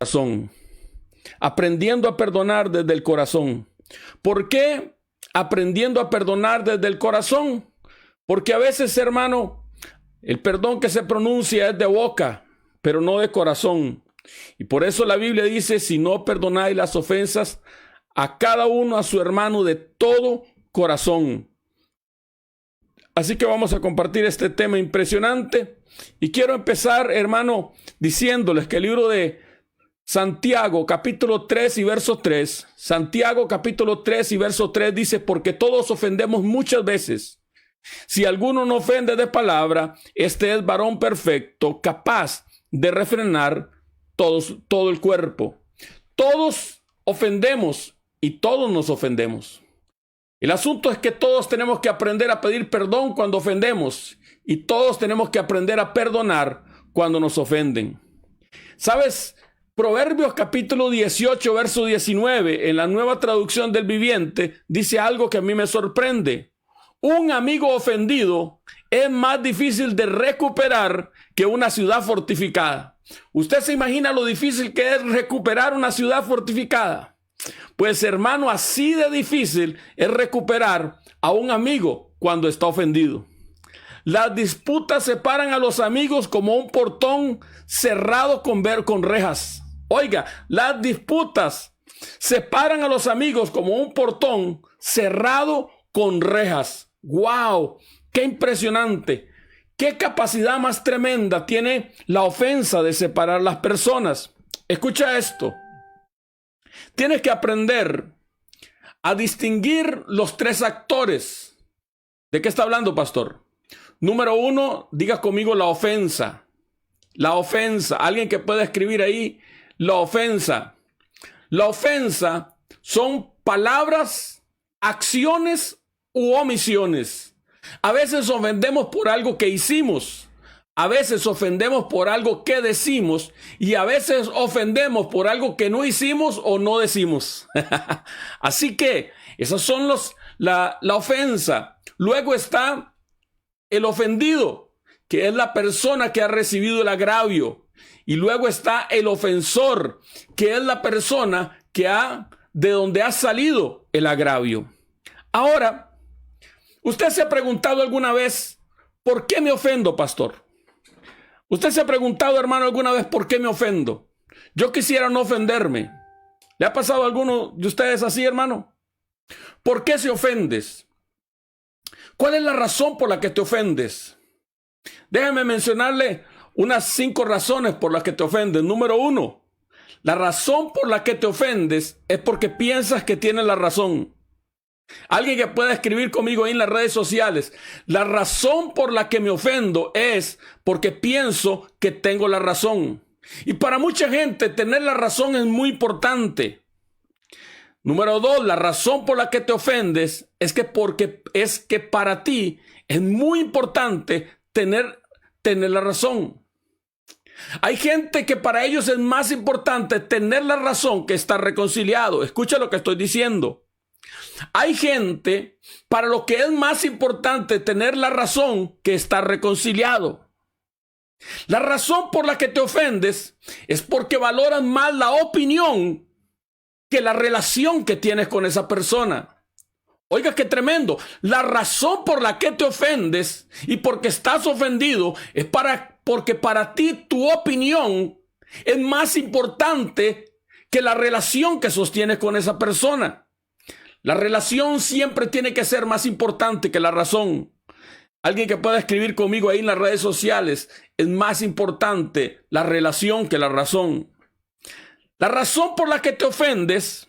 corazón. Aprendiendo a perdonar desde el corazón. ¿Por qué aprendiendo a perdonar desde el corazón? Porque a veces, hermano, el perdón que se pronuncia es de boca, pero no de corazón. Y por eso la Biblia dice, si no perdonáis las ofensas a cada uno, a su hermano, de todo corazón. Así que vamos a compartir este tema impresionante. Y quiero empezar, hermano, diciéndoles que el libro de Santiago, capítulo 3 y verso 3, Santiago, capítulo 3 y verso 3 dice, porque todos ofendemos muchas veces. Si alguno no ofende de palabra, este es varón perfecto, capaz de refrenar todo el cuerpo. Todos ofendemos y todos nos ofendemos. El asunto es que todos tenemos que aprender a pedir perdón cuando ofendemos y todos tenemos que aprender a perdonar cuando nos ofenden. ¿Sabes? Proverbios capítulo 18, verso 19, en la Nueva Traducción del Viviente, dice algo que a mí me sorprende. Un amigo ofendido es más difícil de recuperar que una ciudad fortificada. ¿Usted se imagina lo difícil que es recuperar una ciudad fortificada? Pues, hermano, así de difícil es recuperar a un amigo cuando está ofendido. Las disputas separan a los amigos como un portón cerrado con rejas. Oiga, las disputas separan a los amigos como un portón cerrado con rejas. ¡Wow! ¡Qué impresionante! ¡Qué capacidad más tremenda tiene la ofensa de separar las personas! Escucha esto. Tienes que aprender a distinguir los tres actores. ¿De qué está hablando, pastor? Número 1, diga conmigo la ofensa. La ofensa. Alguien que pueda escribir ahí la ofensa. La ofensa son palabras, acciones u omisiones. A veces ofendemos por algo que hicimos. A veces ofendemos por algo que decimos y a veces ofendemos por algo que no hicimos o no decimos. Así que esas son la ofensa. Luego está el ofendido, que es la persona que ha recibido el agravio. Y luego está el ofensor, que es la persona de donde ha salido el agravio. Ahora, ¿usted se ha preguntado alguna vez por qué me ofendo, pastor? ¿Usted se ha preguntado, hermano, alguna vez por qué me ofendo? Yo quisiera no ofenderme. ¿Le ha pasado a alguno de ustedes así, hermano? ¿Por qué se ofendes? ¿Cuál es la razón por la que te ofendes? Déjeme mencionarle unas 5 razones por las que te ofendes. Número 1, la razón por la que te ofendes es porque piensas que tienes la razón. Alguien que pueda escribir conmigo ahí en las redes sociales. La razón por la que me ofendo es porque pienso que tengo la razón. Y para mucha gente tener la razón es muy importante. Número 2, la razón por la que te ofendes es que para ti es muy importante tener la razón. Hay gente que para ellos es más importante tener la razón que estar reconciliado. Escucha lo que estoy diciendo. Hay gente para lo que es más importante tener la razón que estar reconciliado. La razón por la que te ofendes es porque valoras más la opinión que la relación que tienes con esa persona. Oiga, qué tremendo. La razón por la que te ofendes y porque estás ofendido es porque para ti tu opinión es más importante que la relación que sostienes con esa persona. La relación siempre tiene que ser más importante que la razón. Alguien que pueda escribir conmigo ahí en las redes sociales, es más importante la relación que la razón. La razón por la que te ofendes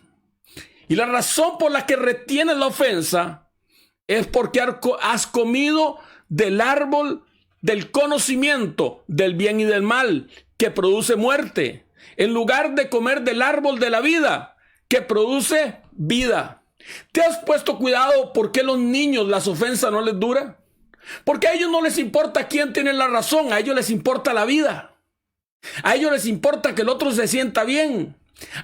y la razón por la que retienes la ofensa es porque has comido del árbol del conocimiento del bien y del mal que produce muerte, en lugar de comer del árbol de la vida que produce vida. ¿Te has puesto cuidado por qué a los niños las ofensas no les duran? Porque a ellos no les importa quién tiene la razón, a ellos les importa la vida. A ellos les importa que el otro se sienta bien.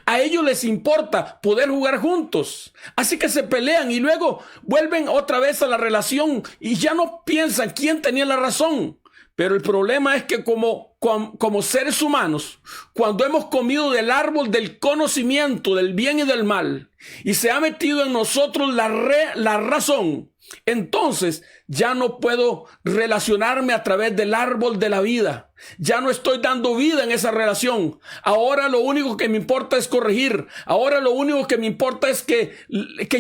A ellos les importa poder jugar juntos. Así que se pelean y luego vuelven otra vez a la relación y ya no piensan quién tenía la razón. Pero el problema es que como como seres humanos, cuando hemos comido del árbol del conocimiento del bien y del mal, y se ha metido en nosotros la razón, entonces ya no puedo relacionarme a través del árbol de la vida. Ya no estoy dando vida en esa relación. Ahora lo único que me importa es corregir. Ahora lo único que me importa es que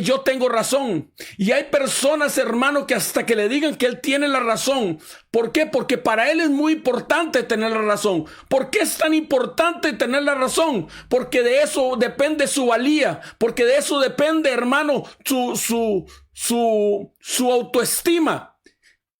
yo tengo razón. Y hay personas, hermano, que hasta que le digan que él tiene la razón. ¿Por qué? Porque para él es muy importante tener la razón. ¿Por qué es tan importante tener la razón? Porque de eso depende su valía. Porque de eso depende, hermano, su autoestima.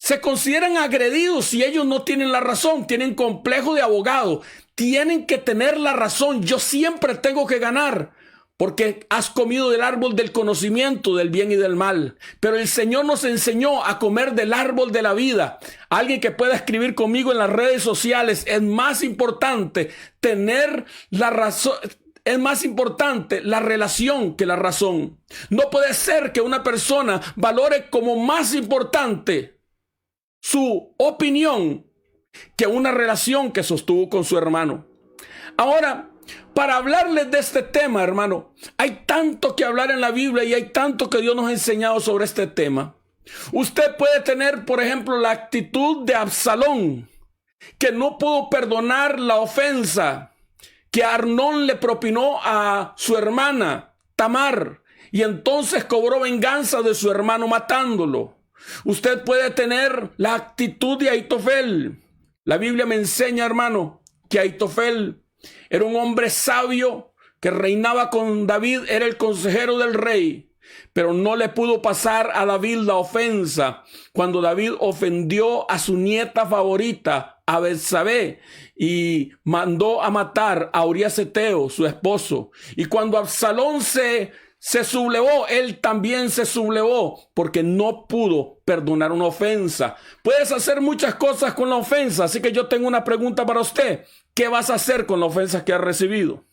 Se consideran agredidos si ellos no tienen la razón, tienen complejo de abogado, tienen que tener la razón. Yo siempre tengo que ganar porque has comido del árbol del conocimiento del bien y del mal. Pero el Señor nos enseñó a comer del árbol de la vida. Alguien que pueda escribir conmigo en las redes sociales: es más importante tener la razón. Es más importante la relación que la razón. No puede ser que una persona valore como más importante su opinión que una relación que sostuvo con su hermano. Ahora, para hablarles de este tema, hermano, hay tanto que hablar en la Biblia y hay tanto que Dios nos ha enseñado sobre este tema. Usted puede tener, por ejemplo, la actitud de Absalón, que no pudo perdonar la ofensa que Amnón le propinó a su hermana Tamar, y entonces cobró venganza de su hermano matándolo. Usted puede tener la actitud de Ahitofel. La Biblia me enseña, hermano, que Ahitofel era un hombre sabio que reinaba con David, era el consejero del rey, pero no le pudo pasar a David la ofensa cuando David ofendió a su nieta favorita, a Betsabé, y mandó a matar a Urías Eteo, su esposo. Y cuando Absalón se sublevó, él también se sublevó porque no pudo perdonar una ofensa. Puedes hacer muchas cosas con la ofensa, así que yo tengo una pregunta para usted. ¿Qué vas a hacer con la ofensa que has recibido?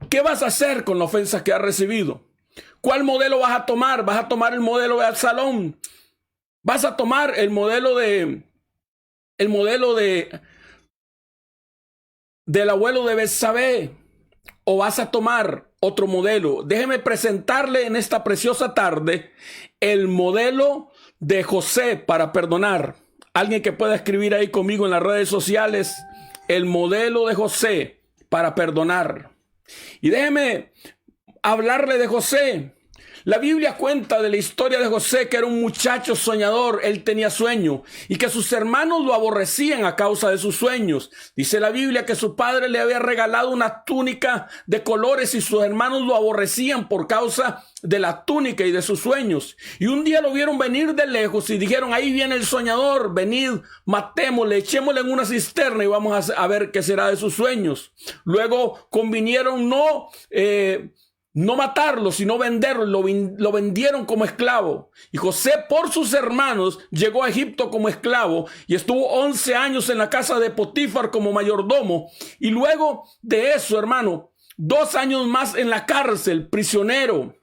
¿Qué vas a hacer con la ofensa que has recibido? ¿Cuál modelo vas a tomar? ¿Vas a tomar el modelo de Absalón? ¿Vas a tomar el modelo del abuelo de Betsabé? ¿O vas a tomar otro modelo? Déjeme presentarle en esta preciosa tarde el modelo de José para perdonar. Alguien que pueda escribir ahí conmigo en las redes sociales: el modelo de José para perdonar. Y déjeme hablarle de José. La Biblia cuenta de la historia de José, que era un muchacho soñador. Él tenía sueño y que sus hermanos lo aborrecían a causa de sus sueños. Dice la Biblia que su padre le había regalado una túnica de colores y sus hermanos lo aborrecían por causa de la túnica y de sus sueños. Y un día lo vieron venir de lejos y dijeron: ahí viene el soñador, venid, matémosle, echémosle en una cisterna y vamos a ver qué será de sus sueños. Luego convinieron no matarlo, sino venderlo. Lo vendieron como esclavo. Y José, por sus hermanos, llegó a Egipto como esclavo y estuvo 11 años en la casa de Potifar como mayordomo. Y luego de eso, hermano, 2 años más en la cárcel, prisionero.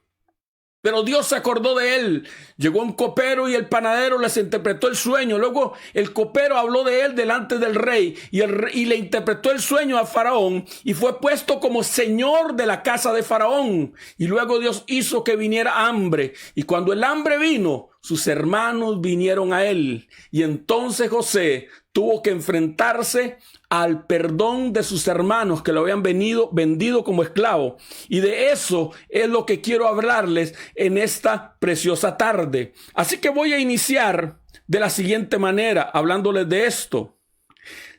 Pero Dios se acordó de él. Llegó un copero y el panadero les interpretó el sueño. Luego el copero habló de él delante del rey y le interpretó el sueño a Faraón y fue puesto como señor de la casa de Faraón. Y luego Dios hizo que viniera hambre. Y cuando el hambre vino, sus hermanos vinieron a él. Y entonces José tuvo que enfrentarse al perdón de sus hermanos que lo habían vendido como esclavo. Y de eso es lo que quiero hablarles en esta preciosa tarde. Así que voy a iniciar de la siguiente manera, hablándoles de esto.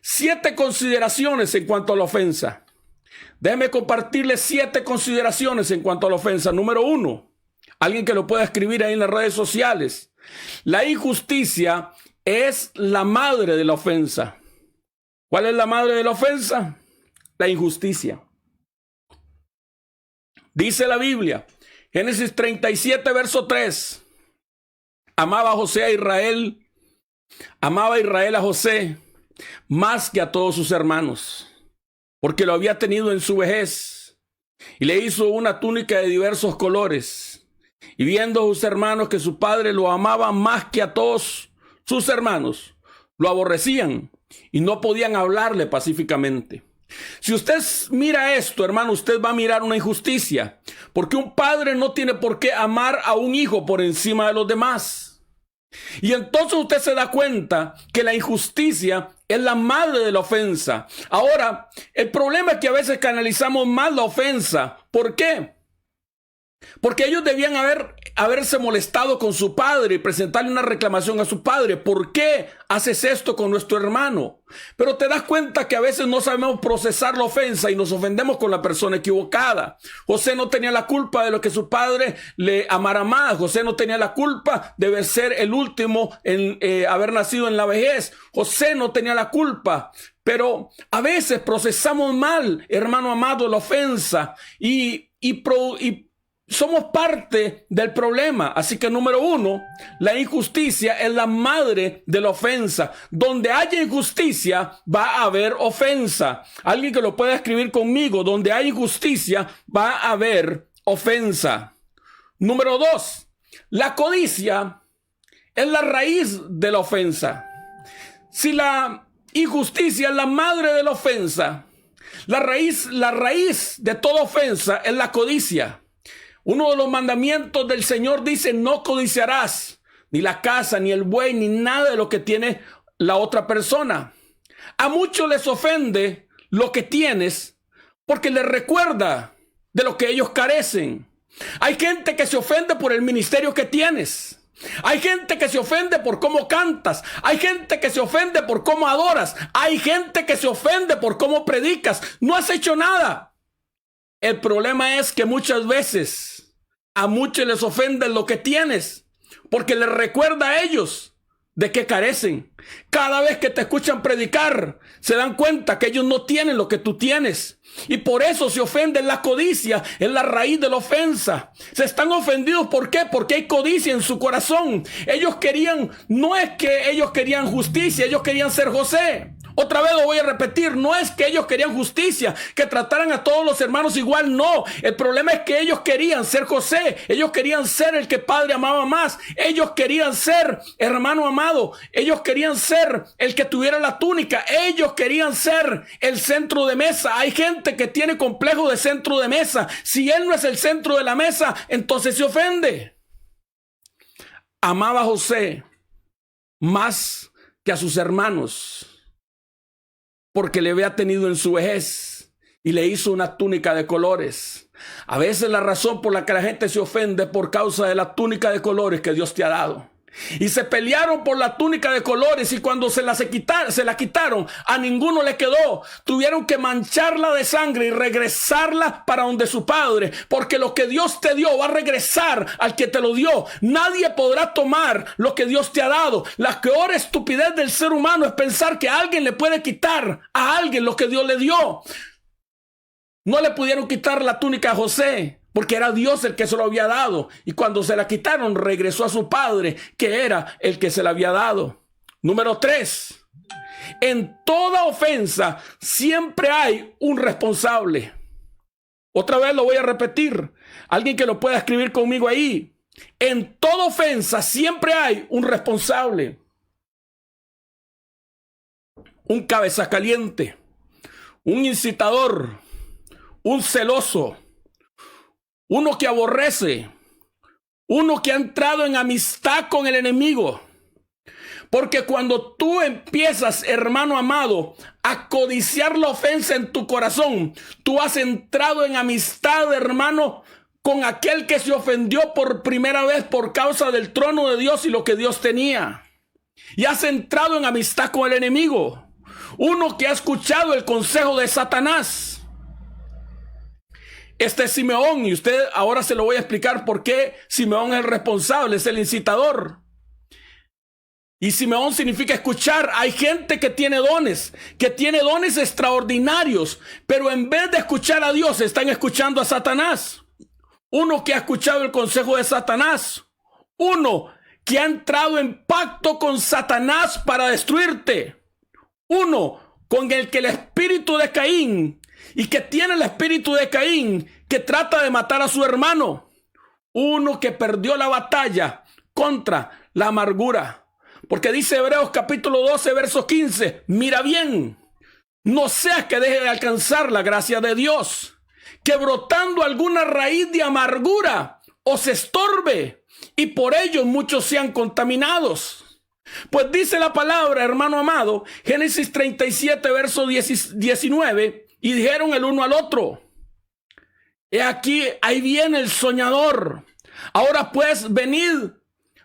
7 consideraciones en cuanto a la ofensa. Déjenme compartirles 7 consideraciones en cuanto a la ofensa. Número 1, alguien que lo pueda escribir ahí en las redes sociales: la injusticia es la madre de la ofensa. ¿Cuál es la madre de la ofensa? La injusticia. Dice la Biblia, Génesis 37, verso 3. Amaba Israel a José más que a todos sus hermanos, porque lo había tenido en su vejez, y le hizo una túnica de diversos colores. Y viendo a sus hermanos que su padre lo amaba más que a todos sus hermanos, lo aborrecían y no podían hablarle pacíficamente. Si usted mira esto, hermano, usted va a mirar una injusticia, porque un padre no tiene por qué amar a un hijo por encima de los demás. Y entonces usted se da cuenta que la injusticia es la madre de la ofensa. Ahora, el problema es que a veces canalizamos mal la ofensa. ¿Por qué? Porque ellos debían haberse molestado con su padre y presentarle una reclamación a su padre. ¿Por qué haces esto con nuestro hermano? Pero te das cuenta que a veces no sabemos procesar la ofensa y nos ofendemos con la persona equivocada. José no tenía la culpa de lo que su padre le amara más. José no tenía la culpa de ser el último en haber nacido en la vejez. José no tenía la culpa. Pero a veces procesamos mal, hermano amado, la ofensa y somos parte del problema. Así que número uno, la injusticia es la madre de la ofensa. Donde haya injusticia, va a haber ofensa. Alguien que lo pueda escribir conmigo. Donde hay injusticia, va a haber ofensa. Número dos, la codicia es la raíz de la ofensa. Si la injusticia es la madre de la ofensa, la raíz de toda ofensa es la codicia. Uno de los mandamientos del Señor dice: no codiciarás ni la casa, ni el buey, ni nada de lo que tiene la otra persona. A muchos les ofende lo que tienes porque les recuerda de lo que ellos carecen. Hay gente que se ofende por el ministerio que tienes. Hay gente que se ofende por cómo cantas. Hay gente que se ofende por cómo adoras. Hay gente que se ofende por cómo predicas. No has hecho nada. El problema es que muchas veces a muchos les ofende lo que tienes, porque les recuerda a ellos de qué carecen. Cada vez que te escuchan predicar, se dan cuenta que ellos no tienen lo que tú tienes. Y por eso se ofenden. La codicia es la raíz de la ofensa. Se están ofendidos. ¿Por qué? Porque hay codicia en su corazón. No es que ellos querían justicia, ellos querían ser José. Otra vez lo voy a repetir, no es que ellos querían justicia, que trataran a todos los hermanos igual, no. El problema es que ellos querían ser José, ellos querían ser el que Padre amaba más, ellos querían ser hermano amado, ellos querían ser el que tuviera la túnica, ellos querían ser el centro de mesa. Hay gente que tiene complejo de centro de mesa. Si él no es el centro de la mesa, entonces se ofende. Amaba a José más que a sus hermanos, porque le había tenido en su vejez y le hizo una túnica de colores. A veces la razón por la que la gente se ofende es por causa de la túnica de colores que Dios te ha dado. Y se pelearon por la túnica de colores, y cuando se la quitaron, a ninguno le quedó. Tuvieron que mancharla de sangre y regresarla para donde su padre, porque lo que Dios te dio va a regresar al que te lo dio. Nadie podrá tomar lo que Dios te ha dado. La peor estupidez del ser humano es pensar que alguien le puede quitar a alguien lo que Dios le dio. No le pudieron quitar la túnica a José, porque era Dios el que se lo había dado. Y cuando se la quitaron, regresó a su padre, que era el que se la había dado. Número 3. En toda ofensa siempre hay un responsable. Otra vez lo voy a repetir. Alguien que lo pueda escribir conmigo ahí. En toda ofensa siempre hay un responsable. Un cabeza caliente. Un incitador. Un celoso. Uno que aborrece, uno que ha entrado en amistad con el enemigo. Porque cuando tú empiezas, hermano amado, a codiciar la ofensa en tu corazón, tú has entrado en amistad, hermano, con aquel que se ofendió por primera vez por causa del trono de Dios y lo que Dios tenía. Y has entrado en amistad con el enemigo. Uno que ha escuchado el consejo de Satanás. Este es Simeón, y usted ahora se lo voy a explicar por qué Simeón es el responsable, es el incitador. Y Simeón significa escuchar. Hay gente que tiene dones extraordinarios, pero en vez de escuchar a Dios, están escuchando a Satanás. Uno que ha escuchado el consejo de Satanás. Uno que ha entrado en pacto con Satanás para destruirte. Uno con el que el espíritu de Caín, y que tiene el espíritu de Caín, que trata de matar a su hermano. Uno que perdió la batalla contra la amargura. Porque dice Hebreos capítulo 12, verso 15, mira bien, no sea que deje de alcanzar la gracia de Dios, que brotando alguna raíz de amargura os estorbe y por ello muchos sean contaminados. Pues dice la palabra, hermano amado, Génesis 37, verso 19, y dijeron el uno al otro, he aquí, ahí viene el soñador. Ahora pues, venid,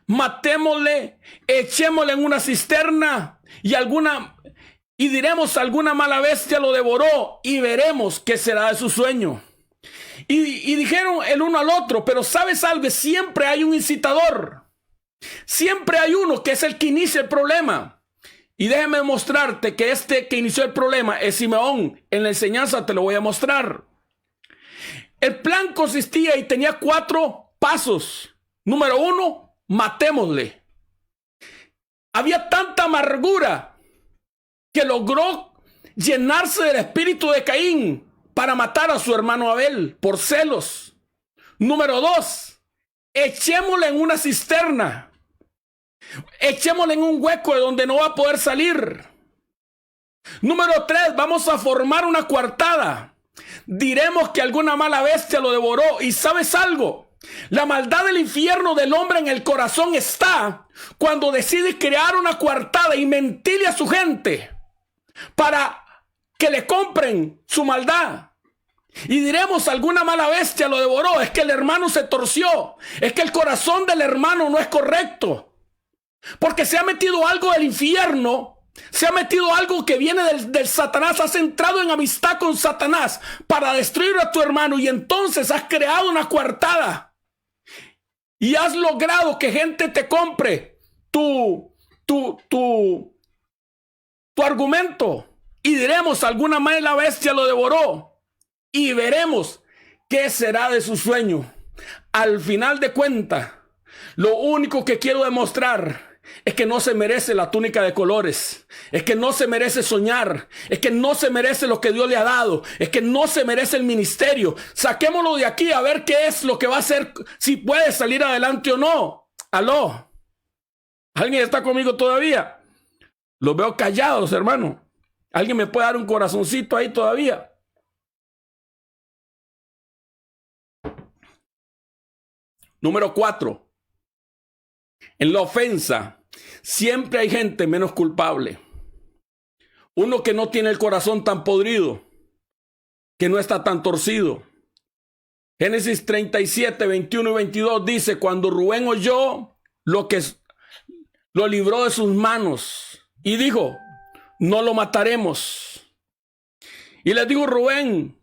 matémosle, echémosle en una cisterna y diremos alguna mala bestia lo devoró y veremos qué será de su sueño. Y dijeron el uno al otro, pero ¿sabes algo? Siempre hay un incitador. Siempre hay uno que es el que inicia el problema. Y déjame mostrarte que este que inició el problema es Simeón. En la enseñanza te lo voy a mostrar. El plan consistía y tenía 4 pasos. Número 1, matémosle. Había tanta amargura que logró llenarse del espíritu de Caín para matar a su hermano Abel por celos. Número 2, echémosle en una cisterna. Echémosle en un hueco de donde no va a poder salir. Número 3, vamos a formar una coartada. Diremos que alguna mala bestia lo devoró. ¿Y sabes algo? La maldad del infierno del hombre en el corazón está cuando decide crear una coartada y mentirle a su gente para que le compren su maldad. Y diremos alguna mala bestia lo devoró. Es que el hermano se torció. Es que el corazón del hermano no es correcto. Porque se ha metido algo del infierno. Se ha metido algo que viene del Satanás. Has entrado en amistad con Satanás para destruir a tu hermano. Y entonces has creado una coartada. Y has logrado que gente te compre tu argumento. Y diremos alguna mala bestia lo devoró. Y veremos qué será de su sueño. Al final de cuentas, lo único que quiero demostrar es que no se merece la túnica de colores. Es que no se merece soñar. Es que no se merece lo que Dios le ha dado. Es que no se merece el ministerio. Saquémoslo de aquí a ver qué es lo que va a hacer, si puede salir adelante o no. Aló. ¿Alguien está conmigo todavía? Los veo callados, hermano. ¿Alguien me puede dar un corazoncito ahí todavía? Número 4. En la ofensa siempre hay gente menos culpable. Uno que no tiene el corazón tan podrido, que no está tan torcido. Génesis 37, 21 y 22 dice, cuando Rubén oyó lo libró de sus manos y dijo, no lo mataremos. Y les dijo Rubén,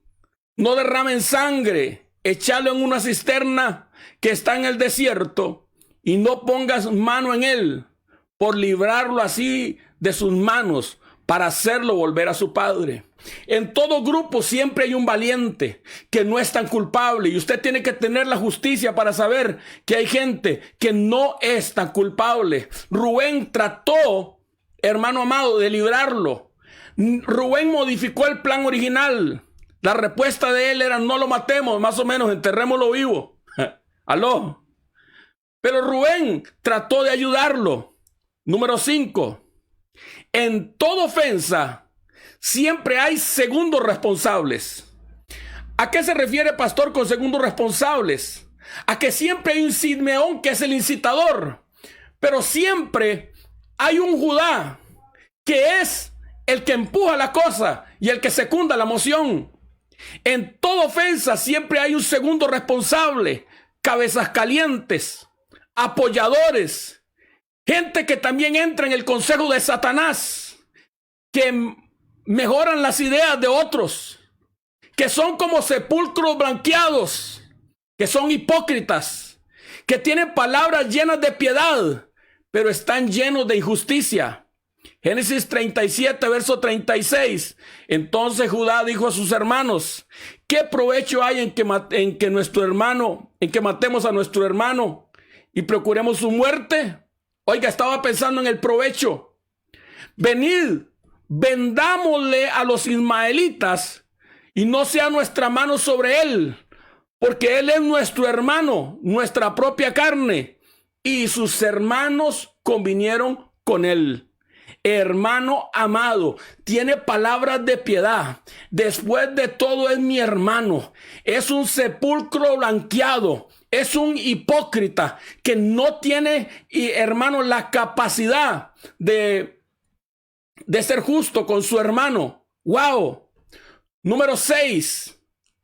no derramen sangre, echadlo en una cisterna que está en el desierto y no pongas mano en él por librarlo así de sus manos para hacerlo volver a su padre. En todo grupo siempre hay un valiente que no es tan culpable y usted tiene que tener la justicia para saber que hay gente que no es tan culpable. Rubén trató, hermano amado, de librarlo. Rubén modificó el plan original. La respuesta de él era no lo matemos, más o menos enterrémoslo vivo. Aló. Pero Rubén trató de ayudarlo. Número 5. En toda ofensa siempre hay segundos responsables. ¿A qué se refiere, pastor, con segundos responsables? A que siempre hay un Simeón que es el incitador, pero siempre hay un Judá que es el que empuja la cosa y el que secunda la moción. En toda ofensa siempre hay un segundo responsable, cabezas calientes, apoyadores, gente que también entra en el consejo de Satanás, que mejoran las ideas de otros, que son como sepulcros blanqueados, que son hipócritas, que tienen palabras llenas de piedad, pero están llenos de injusticia. Génesis 37, verso 36. Entonces Judá dijo a sus hermanos, ¿qué provecho hay en que matemos a nuestro hermano y procuremos su muerte? Oiga, estaba pensando en el provecho. Venid, vendámosle a los ismaelitas y no sea nuestra mano sobre él, porque él es nuestro hermano, nuestra propia carne. Y sus hermanos convinieron con él. Hermano amado, tiene palabras de piedad. Después de todo es mi hermano. Es un sepulcro blanqueado. Es un hipócrita que no tiene, hermano, la capacidad de ser justo con su hermano. ¡Wow! Número 6.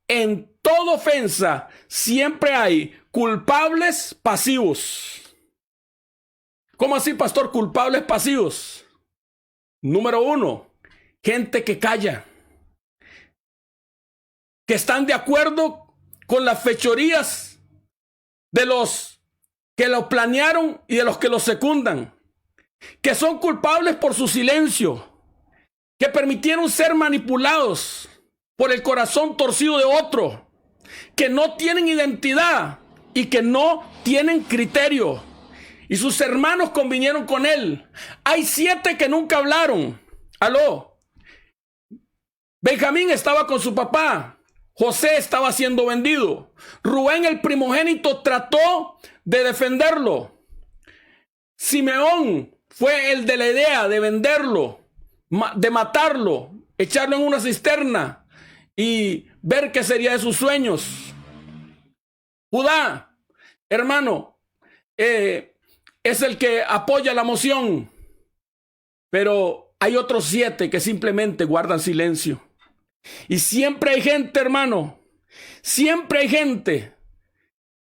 En toda ofensa siempre hay culpables pasivos. ¿Cómo así, pastor? Culpables pasivos. Número 1, gente que calla, que están de acuerdo con las fechorías de los que lo planearon y de los que lo secundan, que son culpables por su silencio, que permitieron ser manipulados por el corazón torcido de otro, que no tienen identidad y que no tienen criterio. Y sus hermanos convinieron con él. Hay 7 que nunca hablaron. Aló. Benjamín estaba con su papá. José estaba siendo vendido. Rubén, el primogénito, trató de defenderlo. Simeón fue el de la idea de venderlo, de matarlo, echarlo en una cisterna y ver qué sería de sus sueños. Judá, hermano, es el que apoya la moción, pero hay otros 7 que simplemente guardan silencio. Y siempre hay gente, hermano, siempre hay gente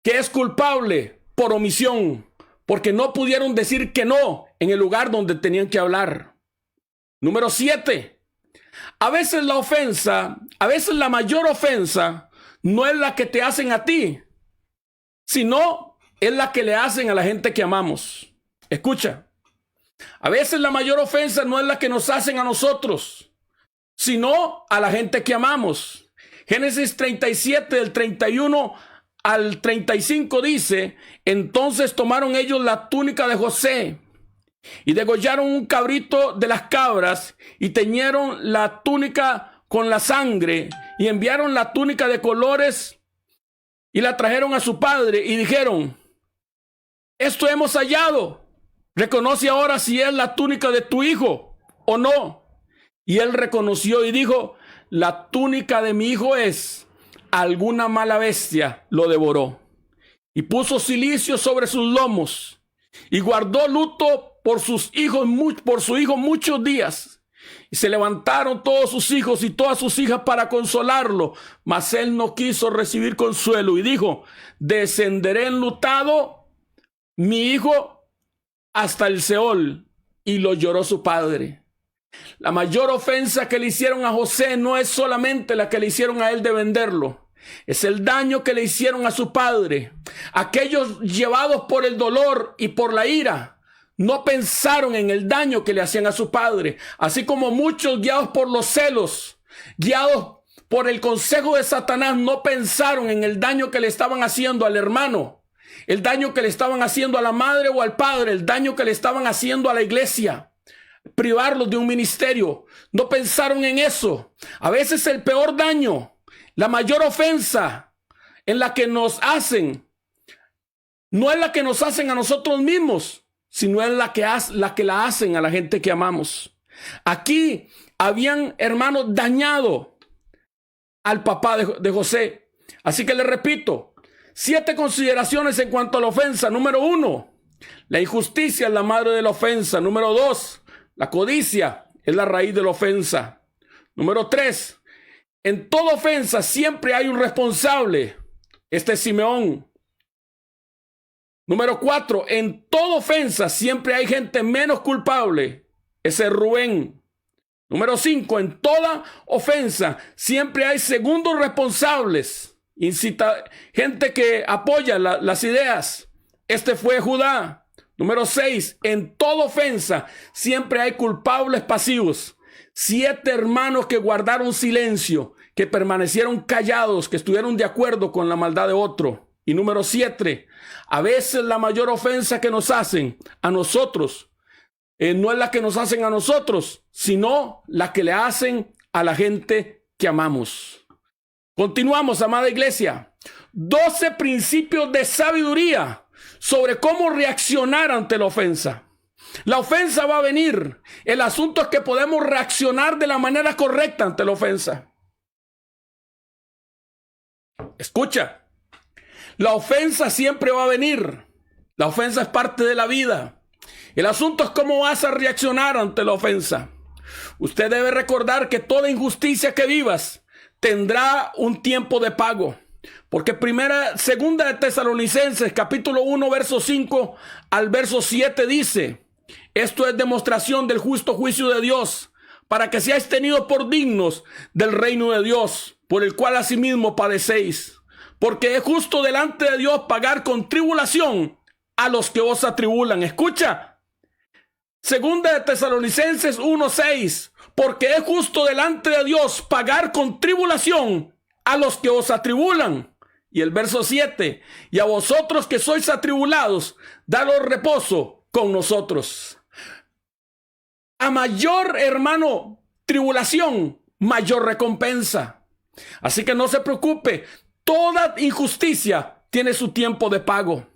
que es culpable por omisión, porque no pudieron decir que no en el lugar donde tenían que hablar. Número 7. A veces la ofensa, a veces la mayor ofensa no es la que te hacen a ti, sino es la que le hacen a la gente que amamos. Escucha, a veces la mayor ofensa no es la que nos hacen a nosotros, sino a la gente que amamos. Génesis 37, del 31 al 35 dice: entonces tomaron ellos la túnica de José y degollaron un cabrito de las cabras y teñieron la túnica con la sangre y enviaron la túnica de colores y la trajeron a su padre y dijeron: esto hemos hallado. Reconoce ahora si es la túnica de tu hijo o no. Y él reconoció y dijo: la túnica de mi hijo es. Alguna mala bestia lo devoró. Y puso cilicio sobre sus lomos y guardó luto por su hijo muchos días. Y se levantaron todos sus hijos y todas sus hijas para consolarlo, mas él no quiso recibir consuelo y dijo: descenderé enlutado mi hijo hasta el Seol. Y lo lloró su padre. La mayor ofensa que le hicieron a José no es solamente la que le hicieron a él de venderlo, es el daño que le hicieron a su padre. Aquellos llevados por el dolor y por la ira no pensaron en el daño que le hacían a su padre, así como muchos guiados por los celos, guiados por el consejo de Satanás, no pensaron en el daño que le estaban haciendo al hermano, el daño que le estaban haciendo a la madre o al padre, el daño que le estaban haciendo a la iglesia, privarlos de un ministerio. No pensaron en eso. A veces el peor daño, la mayor ofensa en la que nos hacen, no es la que nos hacen a nosotros mismos, sino es la que la hacen a la gente que amamos. Aquí habían, hermanos, dañado al papá de José. Así que le repito, 7 consideraciones en cuanto a la ofensa. Número 1, la injusticia es la madre de la ofensa. Número 2, la codicia es la raíz de la ofensa. Número 3, en toda ofensa siempre hay un responsable. Este es Simeón. Número 4, en toda ofensa siempre hay gente menos culpable. Ese es Rubén. Número 5, en toda ofensa siempre hay segundos responsables. Gente que apoya las ideas. Este fue Judá. Número 6, en toda ofensa siempre hay culpables pasivos. 7 hermanos que guardaron silencio, que permanecieron callados, que estuvieron de acuerdo con la maldad de otro. Y número 7, a veces la mayor ofensa que nos hacen a nosotros no es la que nos hacen a nosotros, sino la que le hacen a la gente que amamos. Continuamos, amada iglesia. 12 principios de sabiduría sobre cómo reaccionar ante la ofensa. La ofensa va a venir. El asunto es que podemos reaccionar de la manera correcta ante la ofensa. Escucha, la ofensa siempre va a venir. La ofensa es parte de la vida. El asunto es cómo vas a reaccionar ante la ofensa. Usted debe recordar que toda injusticia que vivas tendrá un tiempo de pago. Porque segunda de Tesalonicenses, capítulo 1, verso 5 al verso 7 dice: esto es demostración del justo juicio de Dios, para que seáis tenidos por dignos del reino de Dios, por el cual asimismo padecéis. Porque es justo delante de Dios pagar con tribulación a los que os atribulan. Escucha, segunda de Tesalonicenses 1:6, porque es justo delante de Dios pagar con tribulación a los que os atribulan. Y el verso 7, y a vosotros que sois atribulados, daros reposo con nosotros. A mayor, hermano, tribulación, mayor recompensa. Así que no se preocupe, toda injusticia tiene su tiempo de pago.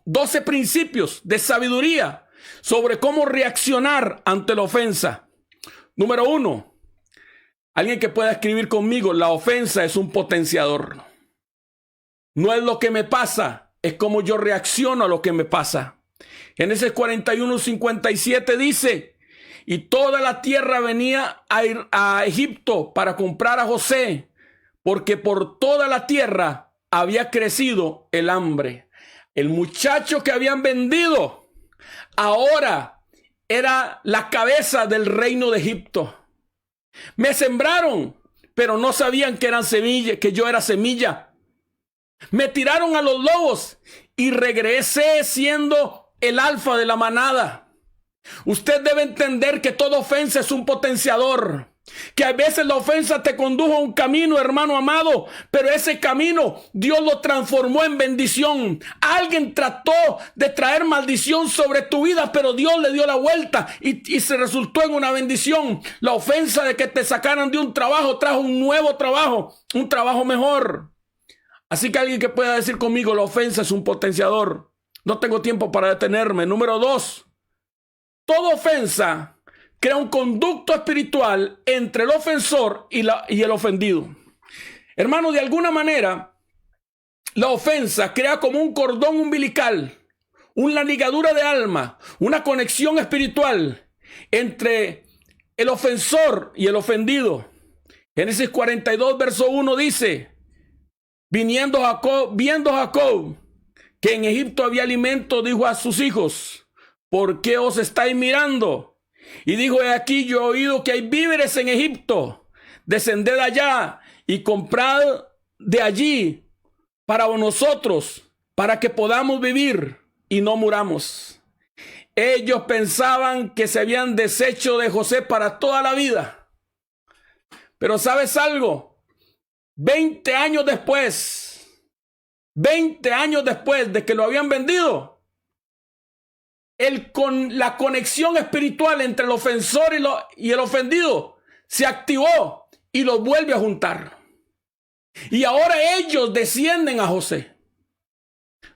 12 principios de sabiduría sobre cómo reaccionar ante la ofensa. Número 1, alguien que pueda escribir conmigo: la ofensa es un potenciador. No es lo que me pasa, es cómo yo reacciono a lo que me pasa. Génesis 41:57 dice: y toda la tierra venía a Egipto para comprar a José, porque por toda la tierra había crecido el hambre. El muchacho que habían vendido ahora era la cabeza del reino de Egipto. Me sembraron, pero no sabían que eran semilla, que yo era semilla. Me tiraron a los lobos y regresé siendo el alfa de la manada. Usted debe entender que toda ofensa es un potenciador. Que a veces la ofensa te condujo a un camino, hermano amado, pero ese camino Dios lo transformó en bendición. Alguien trató de traer maldición sobre tu vida, pero Dios le dio la vuelta y se resultó en una bendición. La ofensa de que te sacaran de un trabajo trajo un nuevo trabajo, un trabajo mejor. Así que alguien que pueda decir conmigo: la ofensa es un potenciador. No tengo tiempo para detenerme. Número 2, toda ofensa crea un conducto espiritual entre el ofensor y el ofendido. Hermano, de alguna manera, la ofensa crea como un cordón umbilical, una ligadura de alma, una conexión espiritual entre el ofensor y el ofendido. Génesis 42, verso 1 dice: viendo Jacob que en Egipto había alimento, dijo a sus hijos: ¿por qué os estáis mirando? Y dijo: he aquí, yo he oído que hay víveres en Egipto. Descended allá y comprad de allí para nosotros, para que podamos vivir y no muramos. Ellos pensaban que se habían deshecho de José para toda la vida. Pero ¿sabes algo? 20 años después de que lo habían vendido, la conexión espiritual entre el ofensor y el ofendido se activó y los vuelve a juntar. Y ahora ellos descienden a José.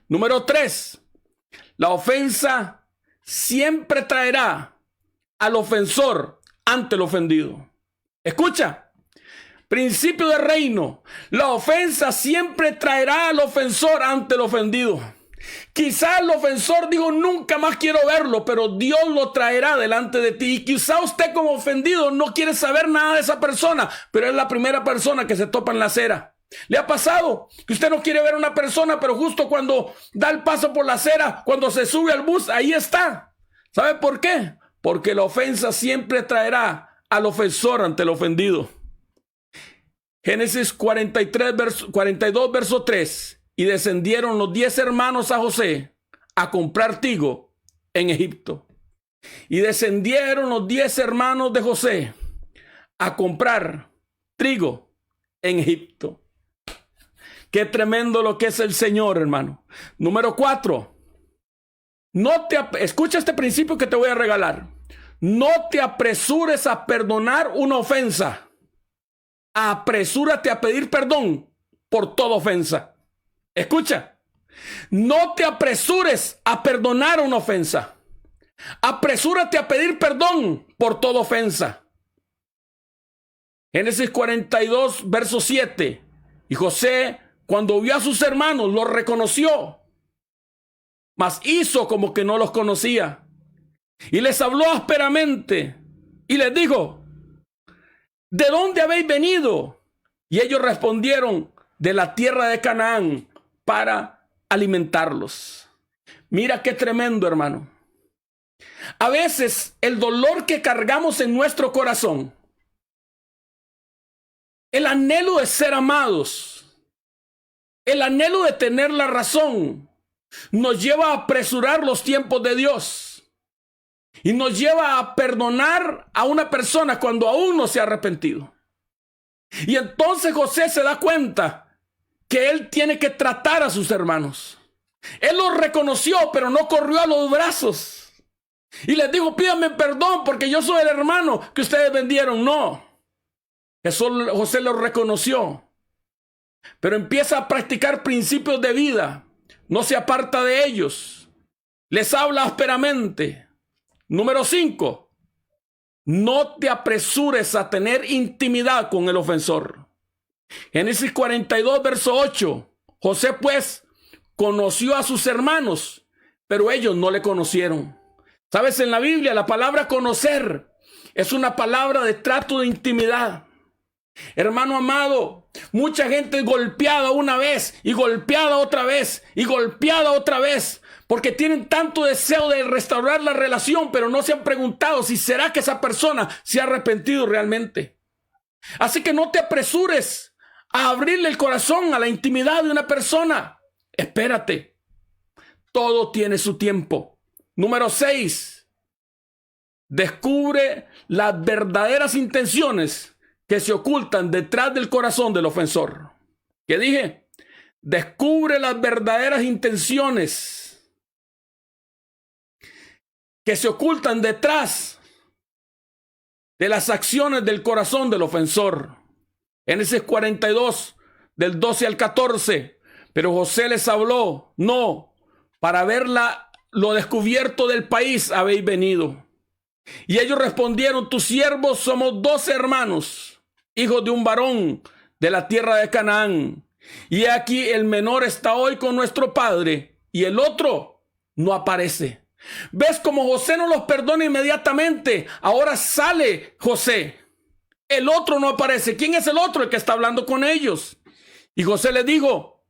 Número 3, la ofensa siempre traerá al ofensor ante el ofendido. Escucha. Principio de reino: la ofensa siempre traerá al ofensor ante el ofendido. Quizá el ofensor dijo: nunca más quiero verlo, pero Dios lo traerá delante de ti. Y quizá usted como ofendido no quiere saber nada de esa persona, pero es la primera persona que se topa en la acera. ¿Le ha pasado que usted no quiere ver a una persona, pero justo cuando da el paso por la acera, cuando se sube al bus, ahí está? ¿Sabe por qué? Porque la ofensa siempre traerá al ofensor ante el ofendido. Génesis 42, verso 3. Y descendieron los 10 hermanos a José a comprar trigo en Egipto. Y descendieron los 10 hermanos de José a comprar trigo en Egipto. Qué tremendo lo que es el Señor, hermano. Número 4. Escucha este principio que te voy a regalar. No te apresures a perdonar una ofensa. Apresúrate a pedir perdón por toda ofensa. Escucha, no te apresures a perdonar una ofensa. Apresúrate a pedir perdón por toda ofensa. Génesis 42, verso 7. Y José, cuando vio a sus hermanos, los reconoció, mas hizo como que no los conocía. Y les habló ásperamente y les dijo: ¿de dónde habéis venido? Y ellos respondieron: de la tierra de Canaán, para alimentarlos. Mira qué tremendo, hermano. A veces el dolor que cargamos en nuestro corazón, el anhelo de ser amados, el anhelo de tener la razón, nos lleva a apresurar los tiempos de Dios. Y nos lleva a perdonar a una persona cuando aún no se ha arrepentido. Y entonces José se da cuenta que él tiene que tratar a sus hermanos. Él los reconoció, pero no corrió a los brazos. Y les dijo: pídanme perdón porque yo soy el hermano que ustedes vendieron. No. José los reconoció. Pero empieza a practicar principios de vida. No se aparta de ellos. Les habla ásperamente. Número 5, no te apresures a tener intimidad con el ofensor. Génesis 42, verso 8. José pues conoció a sus hermanos, pero ellos no le conocieron. Sabes, en la Biblia la palabra conocer es una palabra de trato de intimidad. Hermano amado, mucha gente es golpeada una vez y golpeada otra vez y golpeada otra vez, porque tienen tanto deseo de restaurar la relación, pero no se han preguntado si será que esa persona se ha arrepentido realmente. Así que no te apresures a abrirle el corazón a la intimidad de una persona. Espérate. Todo tiene su tiempo. Número 6. Descubre las verdaderas intenciones que se ocultan detrás del corazón del ofensor. ¿Qué dije? Descubre las verdaderas intenciones que se ocultan detrás de las acciones del corazón del ofensor. Génesis 42, del 12 al 14. Pero José les habló: no, para ver lo descubierto del país habéis venido. Y ellos respondieron: tus siervos somos 12 hermanos, hijos de un varón de la tierra de Canaán. Y aquí el menor está hoy con nuestro padre y el otro no aparece. ¿Ves cómo José no los perdona inmediatamente? Ahora sale José. El otro no aparece. ¿Quién es el otro? El que está hablando con ellos. Y José les dijo: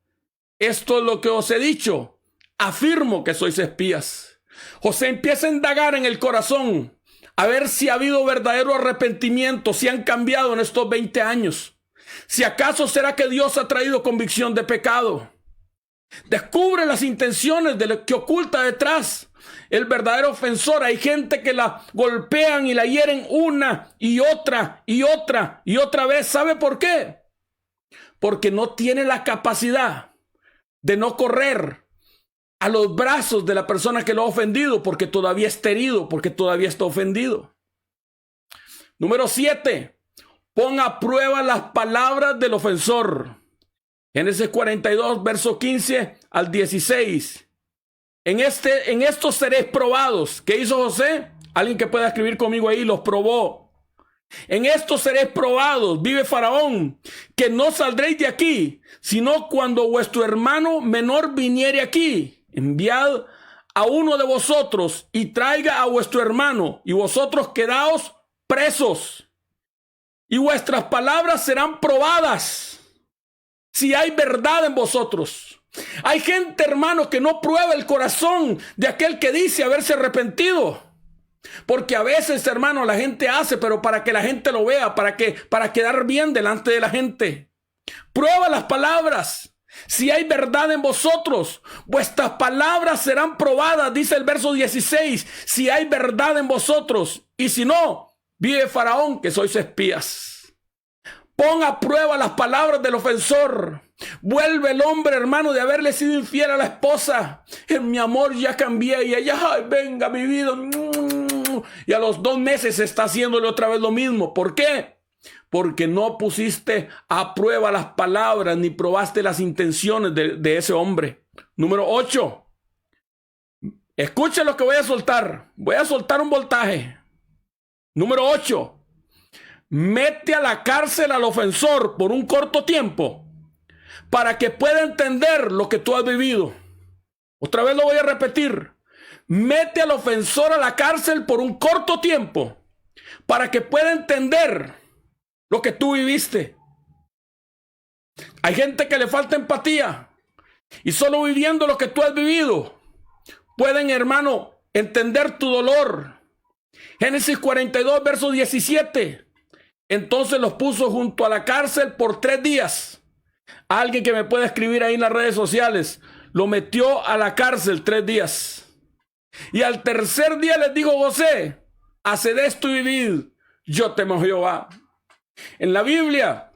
esto es lo que os he dicho. Afirmo que sois espías. José empieza a indagar en el corazón, a ver si ha habido verdadero arrepentimiento, si han cambiado en estos 20 años. Si acaso será que Dios ha traído convicción de pecado. Descubre las intenciones de lo que oculta detrás el verdadero ofensor. Hay gente que la golpean y la hieren una y otra y otra y otra vez. ¿Sabe por qué? Porque no tiene la capacidad de no correr a los brazos de la persona que lo ha ofendido, porque todavía está herido, porque todavía está ofendido. Número 7. Pon a prueba las palabras del ofensor. Génesis 42, verso 15 al 16. En estos seréis probados. ¿Qué hizo José? Alguien que pueda escribir conmigo ahí: los probó. En estos seréis probados, vive Faraón, que no saldréis de aquí, sino cuando vuestro hermano menor viniere aquí. Enviad a uno de vosotros y traiga a vuestro hermano, y vosotros quedaos presos. Y vuestras palabras serán probadas, si hay verdad en vosotros. Hay gente, hermano, que no prueba el corazón de aquel que dice haberse arrepentido. Porque a veces, hermano, la gente hace, pero para que la gente lo vea, para quedar bien delante de la gente. Prueba las palabras. Si hay verdad en vosotros, vuestras palabras serán probadas, dice el verso 16. Si hay verdad en vosotros, y si no, vive Faraón, que sois espías. Pon a prueba las palabras del ofensor. Vuelve el hombre, hermano, de haberle sido infiel a la esposa. En mi amor ya cambié, y ella: ay, venga mi vida. Y a los 2 meses está haciéndole otra vez lo mismo. ¿Por qué? Porque no pusiste a prueba las palabras ni probaste las intenciones de ese hombre. Número 8. Escuchen lo que voy a soltar. Voy a soltar un voltaje. Número 8. Mete a la cárcel al ofensor por un corto tiempo para que pueda entender lo que tú has vivido. Otra vez lo voy a repetir. Mete al ofensor a la cárcel por un corto tiempo para que pueda entender lo que tú viviste. Hay gente que le falta empatía y solo viviendo lo que tú has vivido pueden, hermano, entender tu dolor. Génesis 42, verso 17. Entonces los puso junto a la cárcel por 3 días. Alguien que me pueda escribir ahí en las redes sociales. Lo metió a la cárcel 3 días. Y al tercer día les dijo José: haced esto y vivid, yo temo a Jehová. En la Biblia,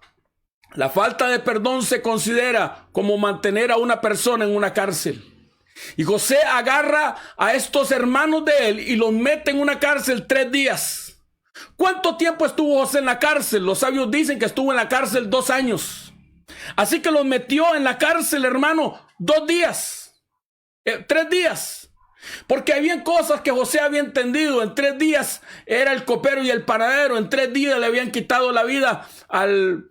la falta de perdón se considera como mantener a una persona en una cárcel. Y José agarra a estos hermanos de él y los mete en una cárcel 3 días. ¿Cuánto tiempo estuvo José en la cárcel? Los sabios dicen que estuvo en la cárcel 2 años. Así que los metió en la cárcel, hermano, 2 días, 3 días. Porque habían cosas que José había entendido. En 3 días era el copero y el panadero. En 3 días le habían quitado la vida al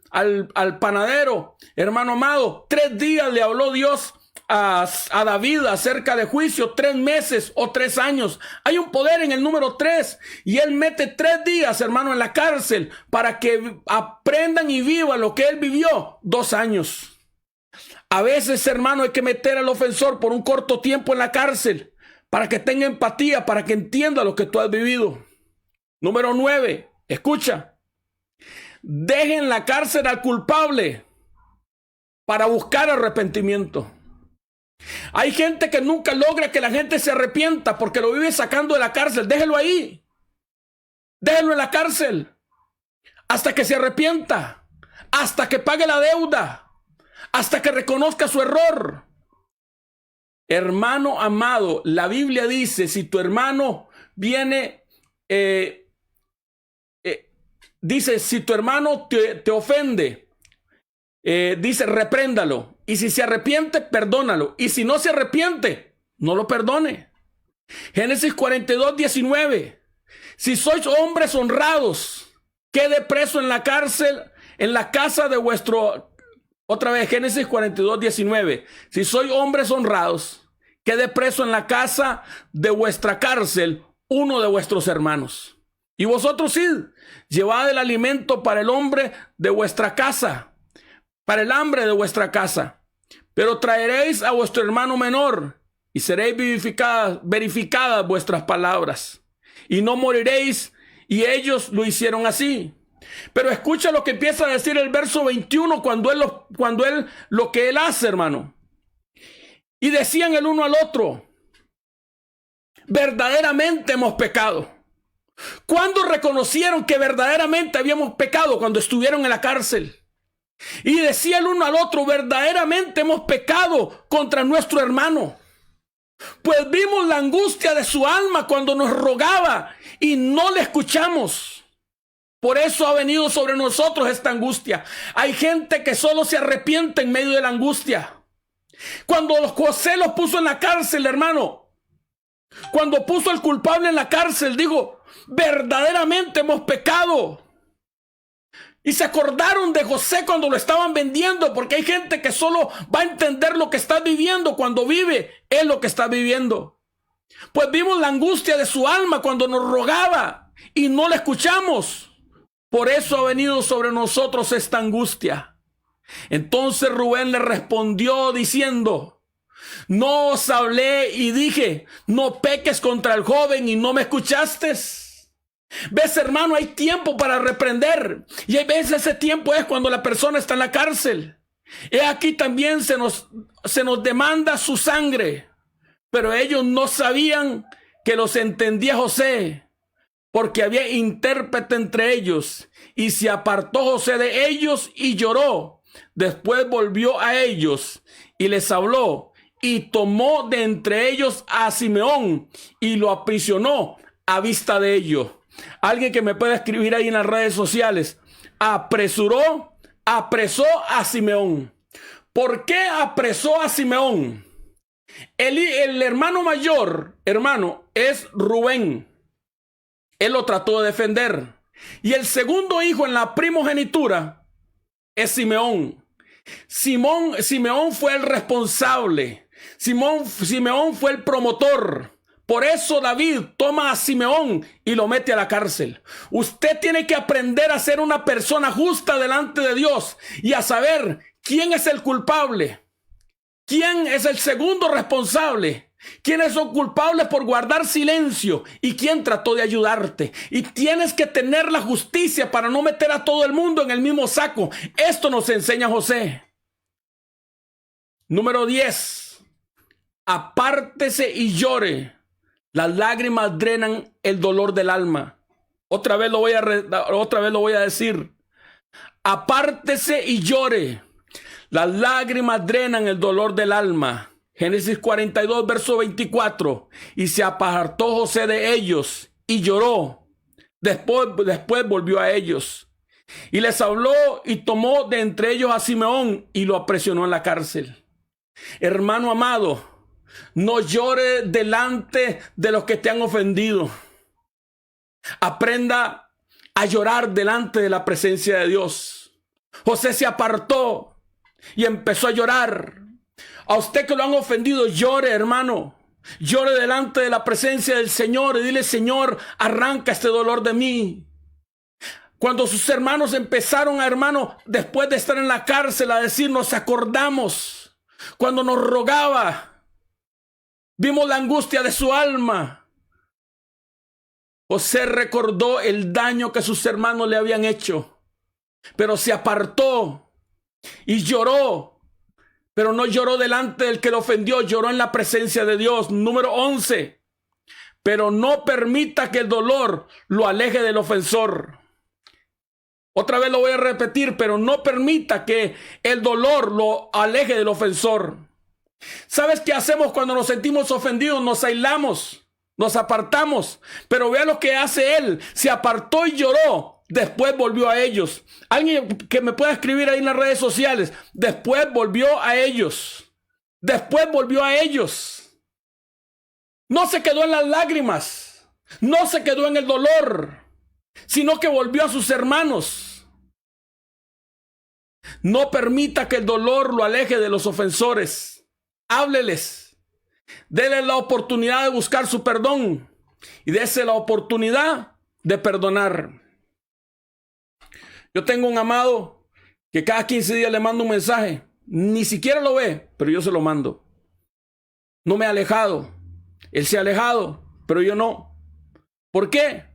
panadero. Hermano amado, 3 días le habló Dios a David acerca de juicio. 3 meses o 3 años. Hay un poder en el número 3. Y él mete 3 días, hermano, en la cárcel para que aprendan y vivan lo que él vivió 2 años. A veces, hermano, hay que meter al ofensor por un corto tiempo en la cárcel para que tenga empatía, para que entienda lo que tú has vivido. Número 9, escucha. Dejen la cárcel al culpable para buscar arrepentimiento. Hay gente que nunca logra que la gente se arrepienta porque lo vive sacando de la cárcel. Déjelo ahí. Déjelo en la cárcel hasta que se arrepienta, hasta que pague la deuda, hasta que reconozca su error. Hermano amado, la Biblia dice, si tu hermano viene, dice, si tu hermano te ofende, dice, repréndalo. Y si se arrepiente, perdónalo. Y si no se arrepiente, no lo perdone. Génesis 42, 19. Si sois hombres honrados, quede preso en la cárcel, en la casa de vuestro... Otra vez, Génesis 42, 19. Si sois hombres honrados, quede preso en la casa de vuestra cárcel uno de vuestros hermanos. Y vosotros id, llevad el alimento para el hombre de vuestra casa, para el hambre de vuestra casa. Pero traeréis a vuestro hermano menor y seréis verificadas vuestras palabras. Y no moriréis. Y ellos lo hicieron así. Pero escucha lo que empieza a decir el verso 21 cuando él lo que él hace, hermano. Y decían el uno al otro: verdaderamente hemos pecado. ¿Cuándo reconocieron que verdaderamente habíamos pecado? Cuando estuvieron en la cárcel. Y decía el uno al otro: verdaderamente hemos pecado contra nuestro hermano. Pues vimos la angustia de su alma cuando nos rogaba y no le escuchamos. Por eso ha venido sobre nosotros esta angustia. Hay gente que solo se arrepiente en medio de la angustia. Cuando José los puso en la cárcel, hermano, cuando puso al culpable en la cárcel, dijo: verdaderamente hemos pecado. Y se acordaron de José cuando lo estaban vendiendo, porque hay gente que solo va a entender lo que está viviendo cuando vive es lo que está viviendo. Pues vimos la angustia de su alma cuando nos rogaba y no le escuchamos. Por eso ha venido sobre nosotros esta angustia. Entonces Rubén le respondió diciendo: no os hablé y dije, no peques contra el joven, y no me escuchaste. ¿Ves, hermano? Hay tiempo para reprender. Y hay veces ese tiempo es cuando la persona está en la cárcel. He aquí también se nos demanda su sangre. Pero ellos no sabían que los entendía José, porque había intérprete entre ellos. Y se apartó José de ellos y lloró. Después volvió a ellos y les habló. Y tomó de entre ellos a Simeón y lo aprisionó a vista de ellos. Alguien que me pueda escribir ahí en las redes sociales. Apresó a Simeón. ¿Por qué apresó a Simeón? El hermano mayor, hermano, es Rubén. Él lo trató de defender. Y el segundo hijo en la primogenitura es Simeón. Simeón fue el responsable. Simeón fue el promotor. Por eso David toma a Simeón y lo mete a la cárcel. Usted tiene que aprender a ser una persona justa delante de Dios y a saber quién es el culpable, quién es el segundo responsable, quiénes son culpables por guardar silencio y quién trató de ayudarte. Y tienes que tener la justicia para no meter a todo el mundo en el mismo saco. Esto nos enseña José. Número 10. Apártese y llore. Las lágrimas drenan el dolor del alma. Otra vez lo voy a decir. Apártese y llore. Las lágrimas drenan el dolor del alma. Génesis 42, verso 24. Y se apartó José de ellos y lloró. Después volvió a ellos. Y les habló y tomó de entre ellos a Simeón y lo aprisionó en la cárcel. Hermano amado, no llore delante de los que te han ofendido. Aprenda a llorar delante de la presencia de Dios. José se apartó y empezó a llorar. A usted que lo han ofendido, llore, hermano. Llore delante de la presencia del Señor y dile: Señor, arranca este dolor de mí. Cuando sus hermanos empezaron, hermano, después de estar en la cárcel, a decir, nos acordamos cuando nos rogaba. Vimos la angustia de su alma. José recordó el daño que sus hermanos le habían hecho, pero se apartó y lloró, pero no lloró delante del que lo ofendió, lloró en la presencia de Dios. Número 11. Pero no permita que el dolor lo aleje del ofensor. Otra vez lo voy a repetir, pero no permita que el dolor lo aleje del ofensor. ¿Sabes qué hacemos cuando nos sentimos ofendidos? Nos aislamos, nos apartamos. Pero vea lo que hace él. Se apartó y lloró. Después volvió a ellos. Alguien que me pueda escribir ahí en las redes sociales. Después volvió a ellos. Después volvió a ellos. No se quedó en las lágrimas. No se quedó en el dolor, sino que volvió a sus hermanos. No permita que el dolor lo aleje de los ofensores. Hábleles, déle la oportunidad de buscar su perdón y dése la oportunidad de perdonar. Yo tengo un amado que cada 15 días le mando un mensaje. Ni siquiera lo ve, pero yo se lo mando. No me he alejado. Él se ha alejado, pero yo no. ¿Por qué?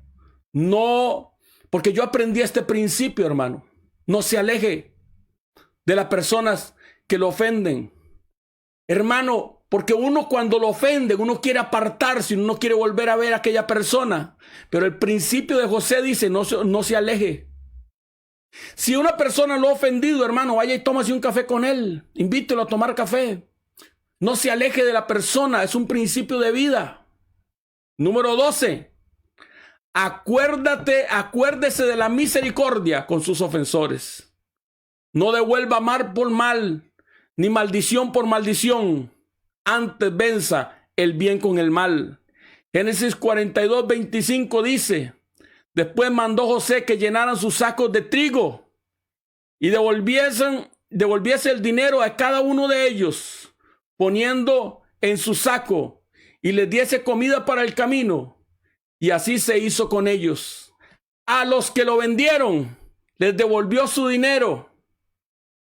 No, porque yo aprendí este principio, hermano. No se aleje de las personas que lo ofenden. Hermano, porque uno cuando lo ofende, uno quiere apartarse, uno no quiere volver a ver a aquella persona. Pero el principio de José dice, no se aleje. Si una persona lo ha ofendido, hermano, vaya y tómase un café con él. Invítelo a tomar café. No se aleje de la persona, es un principio de vida. Número 12. Acuérdese de la misericordia con sus ofensores. No devuelva mal por mal, ni maldición por maldición. Antes venza el bien con el mal. Génesis 42, 25 dice: después mandó José que llenaran sus sacos de trigo y devolviese el dinero a cada uno de ellos, poniendo en su saco, y les diese comida para el camino. Y así se hizo con ellos. A los que lo vendieron les devolvió su dinero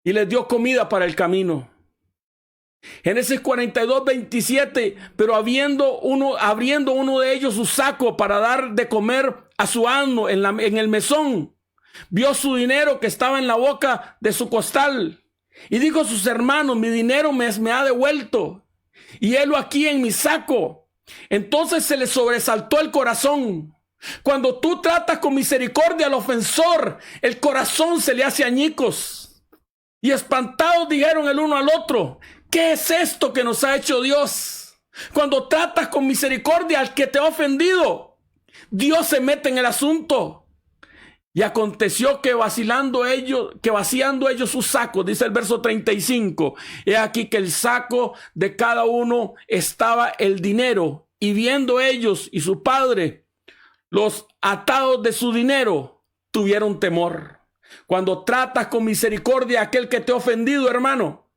y les dio comida para el camino. Génesis 42, 27. Pero abriendo uno de ellos su saco para dar de comer a su asno en el mesón, vio su dinero que estaba en la boca de su costal. Y dijo a sus hermanos: mi dinero me ha devuelto, y helo aquí en mi saco. Entonces se le sobresaltó el corazón. Cuando tú tratas con misericordia al ofensor, el corazón se le hace añicos. Y espantados dijeron el uno al otro: ¿qué es esto que nos ha hecho Dios? Cuando tratas con misericordia al que te ha ofendido, Dios se mete en el asunto. Y aconteció que vaciando ellos, que vaciando ellos sus sacos, dice el verso 35, he aquí que el saco de cada uno estaba el dinero, y viendo ellos y su padre los atados de su dinero, tuvieron temor. Cuando tratas con misericordia a aquel que te ha ofendido, hermano,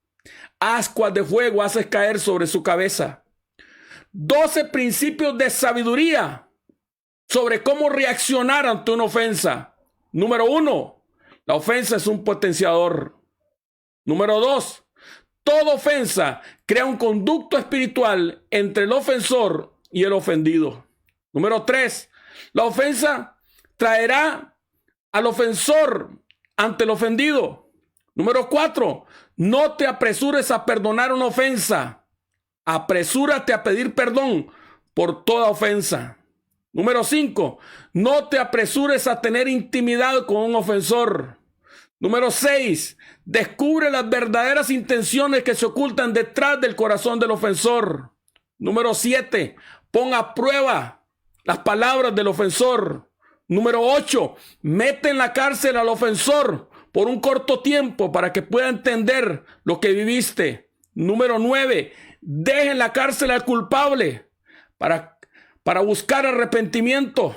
ascuas de fuego haces caer sobre su cabeza. 12 principios de sabiduría sobre cómo reaccionar ante una ofensa. Número 1, la ofensa es un potenciador. Número 2, toda ofensa crea un conducto espiritual entre el ofensor y el ofendido. Número 3, la ofensa traerá al ofensor ante el ofendido. Número 4, no te apresures a perdonar una ofensa. Apresúrate a pedir perdón por toda ofensa. Número 5, no te apresures a tener intimidad con un ofensor. Número 6, descubre las verdaderas intenciones que se ocultan detrás del corazón del ofensor. Número 7, pon a prueba las palabras del ofensor. Número 8, mete en la cárcel al ofensor por un corto tiempo para que pueda entender lo que viviste. Número 9, deja en la cárcel al culpable para buscar arrepentimiento.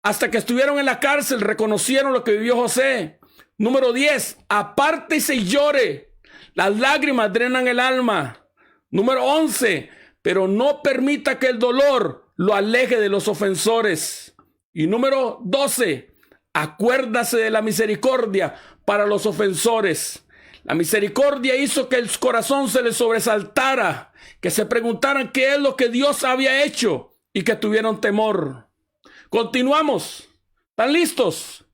Hasta que estuvieron en la cárcel, reconocieron lo que vivió José. Número 10, apártese y llore. Las lágrimas drenan el alma. Número 11, pero no permita que el dolor lo aleje de los ofensores. Y número 12, acuérdase de la misericordia para los ofensores. La misericordia hizo que el corazón se les sobresaltara, que se preguntaran qué es lo que Dios había hecho y que tuvieron temor. Continuamos. ¿Están listos?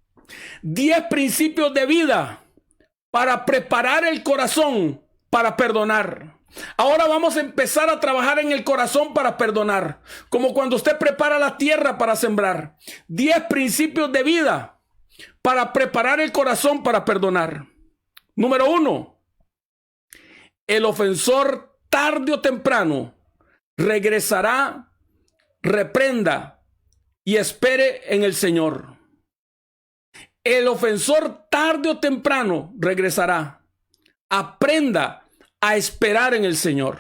10 principios de vida para preparar el corazón para perdonar. Ahora vamos a empezar a trabajar en el corazón para perdonar, como cuando usted prepara la tierra para sembrar. 10 principios de vida para preparar el corazón para perdonar. Número 1, el ofensor tarde o temprano regresará, reprenda y espere en el Señor. El ofensor tarde o temprano regresará. Aprenda a esperar en el Señor.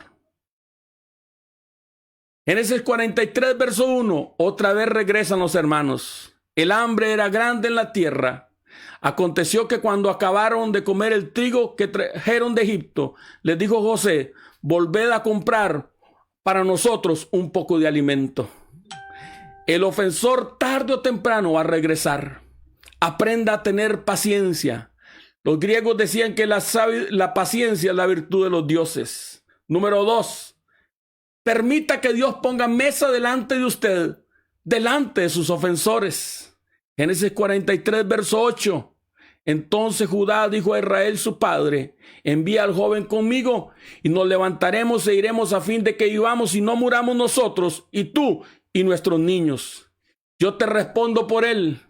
Génesis 43, verso 1. Otra vez regresan los hermanos. El hambre era grande en la tierra. Aconteció que cuando acabaron de comer el trigo que trajeron de Egipto, les dijo José: volved a comprar para nosotros un poco de alimento. El ofensor tarde o temprano va a regresar. Aprenda a tener paciencia. Los griegos decían que la paciencia es la virtud de los dioses. Número 2, permita que Dios ponga mesa delante de usted, delante de sus ofensores. Génesis 43, verso 8. Entonces Judá dijo a Israel su padre: envía al joven conmigo y nos levantaremos e iremos a fin de que vivamos y no muramos nosotros y tú y nuestros niños. Yo te respondo por él.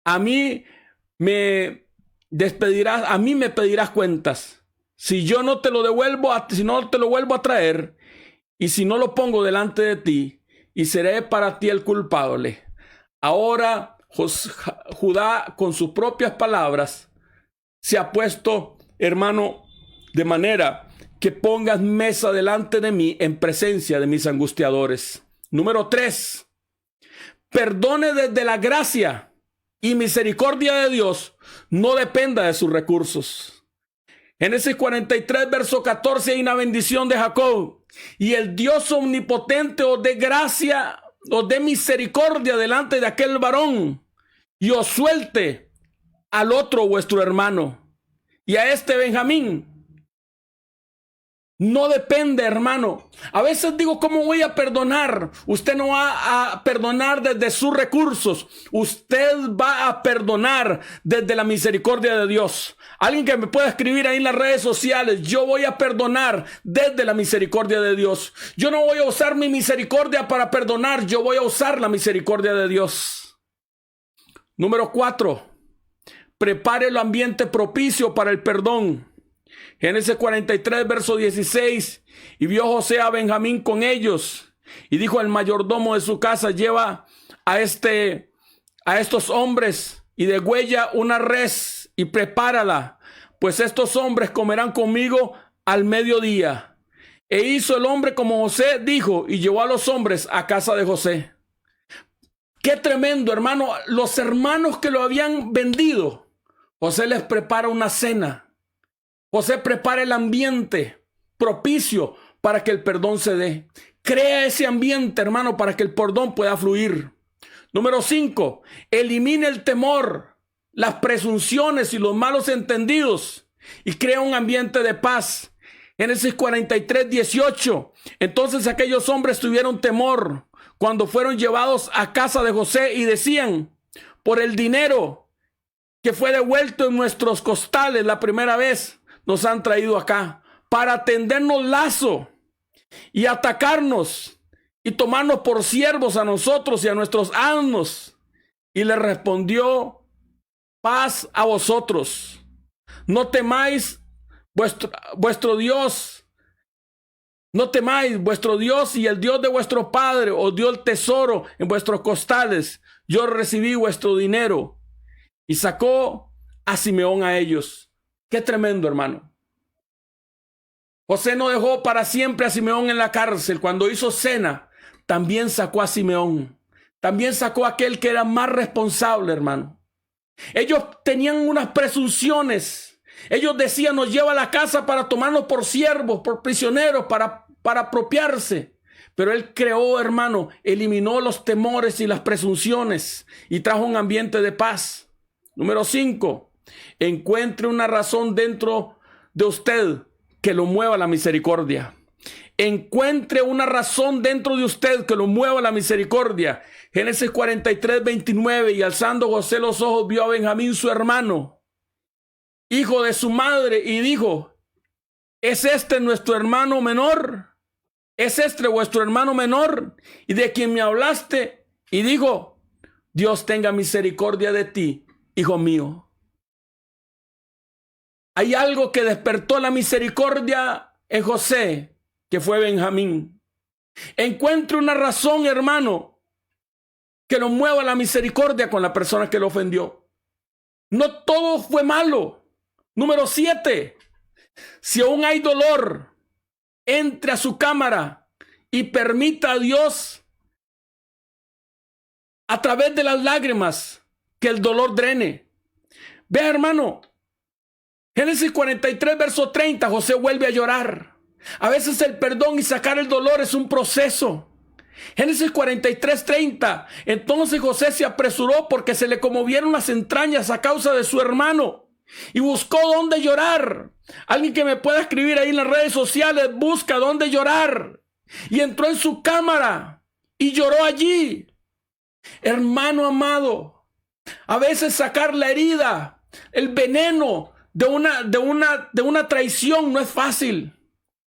A mí me pedirás cuentas. Si yo no te lo devuelvo, si no te lo vuelvo a traer y si no lo pongo delante de ti, y seré para ti el culpable. Ahora Judá, con sus propias palabras, se ha puesto, hermano, de manera que pongas mesa delante de mí en presencia de mis angustiadores. Número 3, perdone desde la gracia y misericordia de Dios, no dependa de sus recursos. Génesis 43, verso 14, hay una bendición de Jacob: y el Dios omnipotente os dé gracia, os dé misericordia delante de aquel varón, y os suelte al otro vuestro hermano. Y a este Benjamín no depende, hermano. A veces digo, ¿cómo voy a perdonar? Usted no va a perdonar desde sus recursos. Usted va a perdonar desde la misericordia de Dios. Alguien que me pueda escribir ahí en las redes sociales: yo voy a perdonar desde la misericordia de Dios. Yo no voy a usar mi misericordia para perdonar. Yo voy a usar la misericordia de Dios. Número 4, prepare el ambiente propicio para el perdón. Génesis 43, verso 16. Y vio José a Benjamín con ellos, y dijo al mayordomo de su casa: lleva a estos hombres y degüella una res y prepárala, pues estos hombres comerán conmigo al mediodía. E hizo el hombre como José dijo y llevó a los hombres a casa de José. Qué tremendo, hermano. Los hermanos que lo habían vendido, José les prepara una cena. José prepara el ambiente propicio para que el perdón se dé. Crea ese ambiente, hermano, para que el perdón pueda fluir. Número 5, elimina el temor, las presunciones y los malos entendidos y crea un ambiente de paz. Génesis 43:18. Entonces aquellos hombres tuvieron temor cuando fueron llevados a casa de José y decían: por el dinero que fue devuelto en nuestros costales la primera vez, nos han traído acá para tendernos lazo y atacarnos y tomarnos por siervos a nosotros y a nuestros asnos. Y le respondió: paz a vosotros, no temáis vuestro Dios, no temáis, vuestro Dios y el Dios de vuestro padre os dio el tesoro en vuestros costales. Yo recibí vuestro dinero. Y sacó a Simeón a ellos. Qué tremendo, hermano. José no dejó para siempre a Simeón en la cárcel. Cuando hizo cena, también sacó a Simeón. También sacó a aquel que era más responsable, hermano. Ellos tenían unas presunciones. Ellos decían: nos lleva a la casa para tomarnos por siervos, por prisioneros, para apropiarse. Pero él creó, hermano, eliminó los temores y las presunciones y trajo un ambiente de paz. Número 5, encuentre una razón dentro de usted que lo mueva a la misericordia. Encuentre una razón dentro de usted que lo mueva a la misericordia. Génesis 43:29. Y alzando José los ojos, vio a Benjamín su hermano, hijo de su madre, y dijo: ¿es este nuestro hermano menor? ¿Es este vuestro hermano menor? Y de quien me hablaste. Y dijo: Dios tenga misericordia de ti, hijo mío. Hay algo que despertó la misericordia en José, que fue Benjamín. Encuentre una razón, hermano, que lo mueva a la misericordia con la persona que lo ofendió. No todo fue malo. Número 7, si aún hay dolor, entre a su cámara y permita a Dios, a través de las lágrimas, que el dolor drene. Vea, hermano, Génesis 43, verso 30, José vuelve a llorar. A veces el perdón y sacar el dolor es un proceso. Génesis 43, 30. Entonces José se apresuró porque se le conmovieron las entrañas a causa de su hermano y buscó dónde llorar. Alguien que me pueda escribir ahí en las redes sociales: busca dónde llorar. Y entró en su cámara y lloró allí. Hermano amado, a veces sacar la herida, el veneno de una traición no es fácil.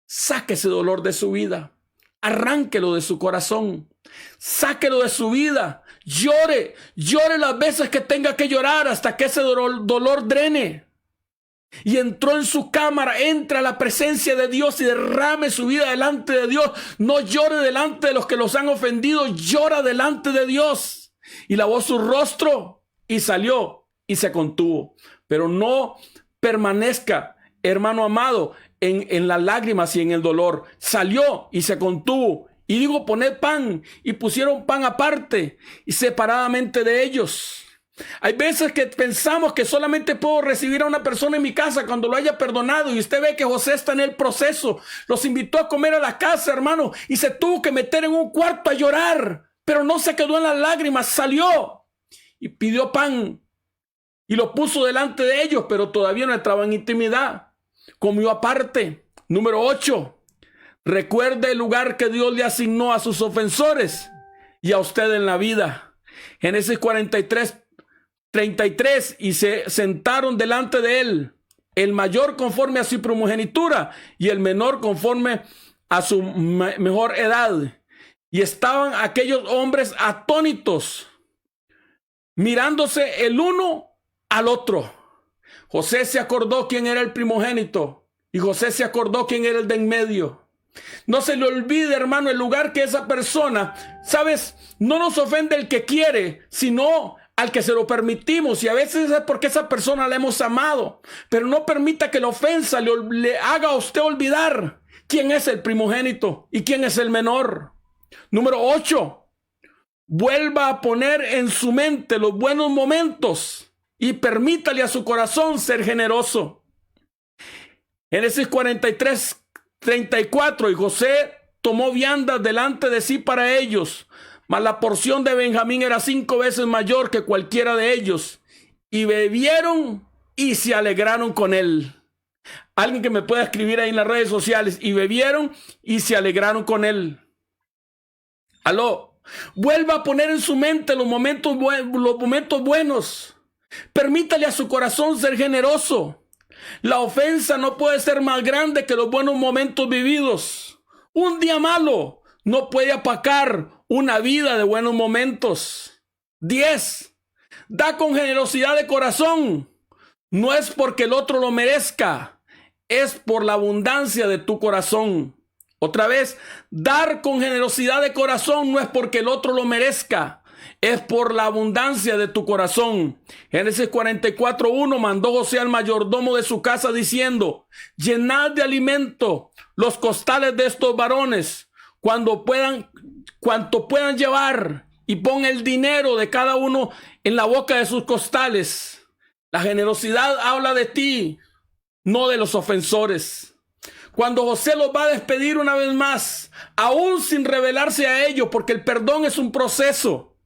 Saque ese dolor de su vida. Arránquelo de su corazón. Sáquelo de su vida. Llore las veces que tenga que llorar hasta que ese dolor drene. Y entró en su cámara, entra a la presencia de Dios y derrame su vida delante de Dios. No llore delante de los que los han ofendido, llora delante de Dios. Y lavó su rostro y salió y se contuvo. Pero no permanezca, hermano amado, en las lágrimas y en el dolor. Salió y se contuvo. Y digo: poned pan. Y pusieron pan aparte y separadamente de ellos. Hay veces que pensamos que solamente puedo recibir a una persona en mi casa cuando lo haya perdonado, y usted ve que José está en el proceso. Los invitó a comer a la casa, hermano, y se tuvo que meter en un cuarto a llorar, pero no se quedó en las lágrimas. Salió y pidió pan y lo puso delante de ellos, pero todavía no entraba en intimidad. Comió aparte. Número 8, recuerde el lugar que Dios le asignó a sus ofensores y a usted en la vida. Génesis 43, 33. Y se sentaron delante de él, el mayor conforme a su primogenitura y el menor conforme a su mejor edad. Y estaban aquellos hombres atónitos, mirándose el uno al otro. José se acordó quién era el primogénito y José se acordó quién era el de en medio. No se le olvide, hermano, el lugar que esa persona, ¿sabes? No nos ofende el que quiere, sino al que se lo permitimos, y a veces es porque esa persona la hemos amado, pero no permita que la ofensa le haga a usted olvidar quién es el primogénito y quién es el menor. Número 8, vuelva a poner en su mente los buenos momentos y permítale a su corazón ser generoso. Génesis 43:34, y José tomó viandas delante de sí para ellos, mas la porción de Benjamín era 5 veces mayor que cualquiera de ellos, y bebieron y se alegraron con él. Alguien que me pueda escribir ahí en las redes sociales, y bebieron y se alegraron con él. Aló, vuelva a poner en su mente los momentos buenos. Permítale a su corazón ser generoso. La ofensa no puede ser más grande que los buenos momentos vividos. Un día malo no puede opacar una vida de buenos momentos. 10. Da con generosidad de corazón. No es porque el otro lo merezca, es por la abundancia de tu corazón. Otra vez, dar con generosidad de corazón no es porque el otro lo merezca, es por la abundancia de tu corazón. Génesis 44:1, mandó José al mayordomo de su casa diciendo: llenad de alimento los costales de estos varones, cuanto puedan llevar, y pon el dinero de cada uno en la boca de sus costales. La generosidad habla de ti, no de los ofensores. Cuando José los va a despedir una vez más, aún sin revelarse a ellos, porque el perdón es un proceso,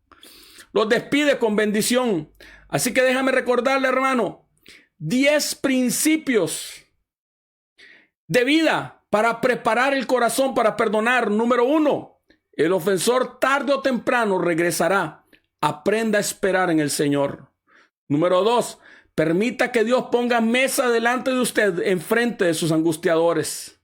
los despide con bendición. Así que déjame recordarle, hermano, 10 principios de vida para preparar el corazón para perdonar. Número 1, el ofensor tarde o temprano regresará. Aprenda a esperar en el Señor. Número 2, permita que Dios ponga mesa delante de usted en frente de sus angustiadores.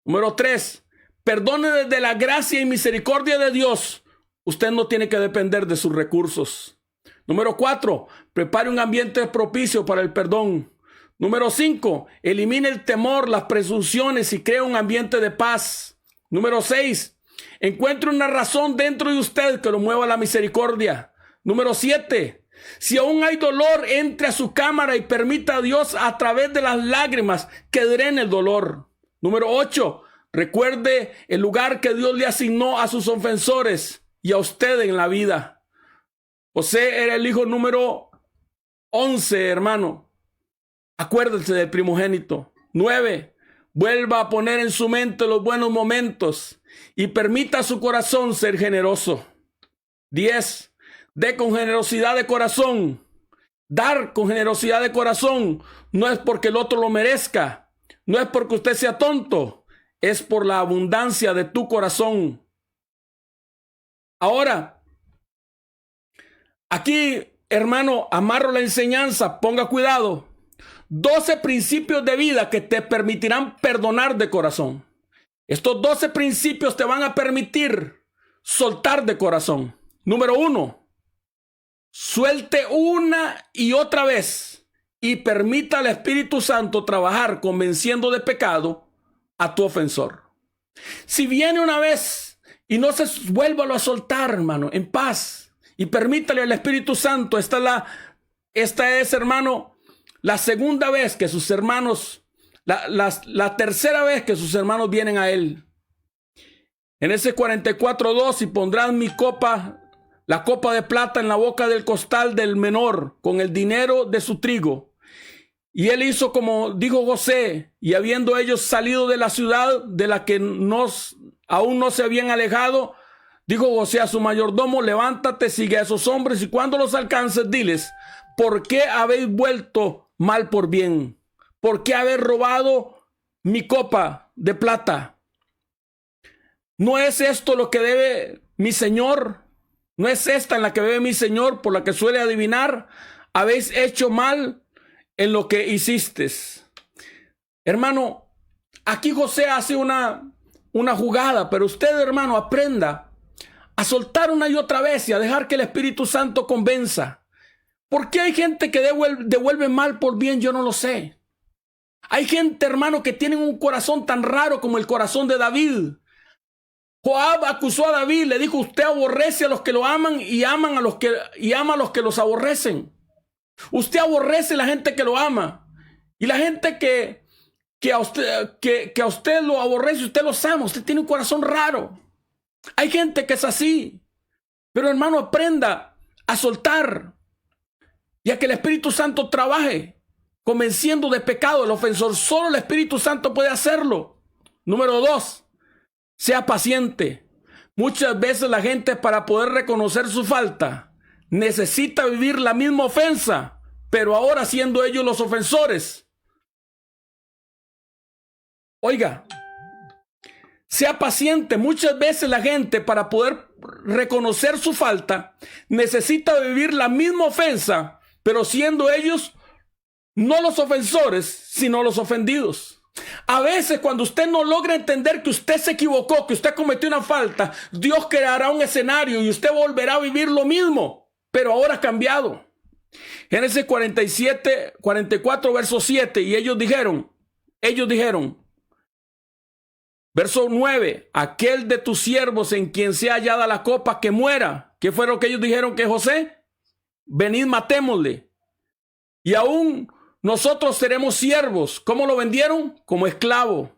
Número 3, perdone desde la gracia y misericordia de Dios. Usted no tiene que depender de sus recursos. Número 4, prepare un ambiente propicio para el perdón. Número 5, elimine el temor, las presunciones y crea un ambiente de paz. Número 6, encuentre una razón dentro de usted que lo mueva a la misericordia. Número 7, si aún hay dolor, entre a su cámara y permita a Dios a través de las lágrimas que drene el dolor. Número 8, recuerde el lugar que Dios le asignó a sus ofensores y a usted en la vida. José era el hijo número 11, hermano. Acuérdese del primogénito. 9, vuelva a poner en su mente los buenos momentos y permita a su corazón ser generoso. 10, dé con generosidad de corazón. Dar con generosidad de corazón no es porque el otro lo merezca, no es porque usted sea tonto, es por la abundancia de tu corazón. Ahora, aquí, hermano, amarro la enseñanza, ponga cuidado. 12 principios de vida que te permitirán perdonar de corazón. Estos 12 principios te van a permitir soltar de corazón. Número 1, suelte una y otra vez y permita al Espíritu Santo trabajar convenciendo de pecado a tu ofensor. Si viene una vez y no se vuélvalo a soltar, hermano, en paz, y permítale al Espíritu Santo. Esta es, hermano, la segunda vez que sus hermanos, la tercera vez que sus hermanos vienen a él. En ese 44:2, y pondrás la copa de plata en la boca del costal del menor, con el dinero de su trigo. Y él hizo como dijo José, y habiendo ellos salido de la ciudad de la que aún no se habían alejado, dijo José a su mayordomo: levántate, sigue a esos hombres, y cuando los alcances, diles: ¿por qué habéis vuelto mal por bien? ¿Por qué habéis robado mi copa de plata? ¿No es esto lo que debe mi señor? ¿No es esta en la que bebe mi señor, por la que suele adivinar? Habéis hecho mal en lo que hiciste. Hermano, aquí José hace una jugada, pero usted, hermano, aprenda a soltar una y otra vez y a dejar que el Espíritu Santo convenza. ¿Por qué hay gente que devuelve mal por bien? Yo no lo sé. Hay gente, hermano, que tiene un corazón tan raro como el corazón de David. Joab acusó a David, le dijo: usted aborrece a los que lo aman y ama a los que los aborrecen. Usted aborrece a la gente que lo ama, y la gente que a usted lo aborrece, usted los ama. Usted tiene un corazón raro. Hay gente que es así. Pero hermano, aprenda a soltar y a que el Espíritu Santo trabaje convenciendo de pecado al ofensor. Solo el Espíritu Santo puede hacerlo. Número 2, sea paciente. Muchas veces la gente, para poder reconocer su falta, necesita vivir la misma ofensa, pero ahora siendo ellos los ofensores. Oiga, sea paciente. Muchas veces la gente, para poder reconocer su falta, necesita vivir la misma ofensa, pero siendo ellos no los ofensores, sino los ofendidos. A veces, cuando usted no logra entender que usted se equivocó, que usted cometió una falta, Dios creará un escenario y usted volverá a vivir lo mismo, pero ahora cambiado. Génesis 44, verso 7, y ellos dijeron, verso 9, aquel de tus siervos en quien sea hallada la copa, que muera. ¿Qué fue lo que ellos dijeron que José? Venid, matémosle. Y aún nosotros seremos siervos. ¿Cómo lo vendieron? Como esclavo.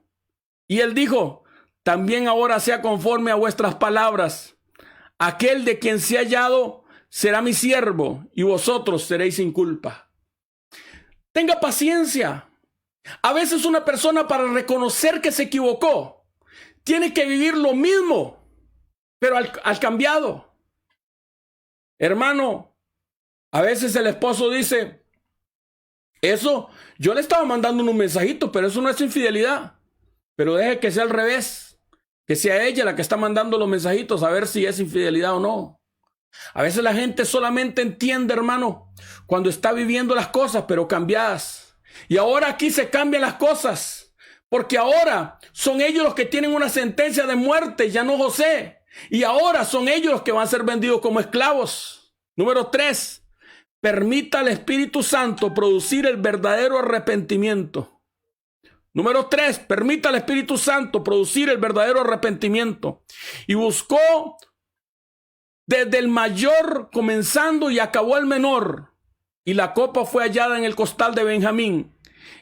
Y él dijo, también ahora sea conforme a vuestras palabras. Aquel de quien sea hallado será mi siervo, y vosotros seréis sin culpa. Tenga paciencia. A veces una persona, para reconocer que se equivocó, tiene que vivir lo mismo, pero al cambiado. Hermano, a veces el esposo dice, eso, yo le estaba mandando un mensajito, pero eso no es infidelidad. Pero deje que sea al revés, que sea ella la que está mandando los mensajitos, a ver si es infidelidad o no. A veces la gente solamente entiende, hermano, cuando está viviendo las cosas, pero cambiadas. Y ahora aquí se cambian las cosas, porque ahora son ellos los que tienen una sentencia de muerte, ya no José. Y ahora son ellos los que van a ser vendidos como esclavos. Número 3, permita al Espíritu Santo producir el verdadero arrepentimiento. Número 3, permita al Espíritu Santo producir el verdadero arrepentimiento. Y buscó desde el mayor comenzando y acabó el menor. Y la copa fue hallada en el costal de Benjamín.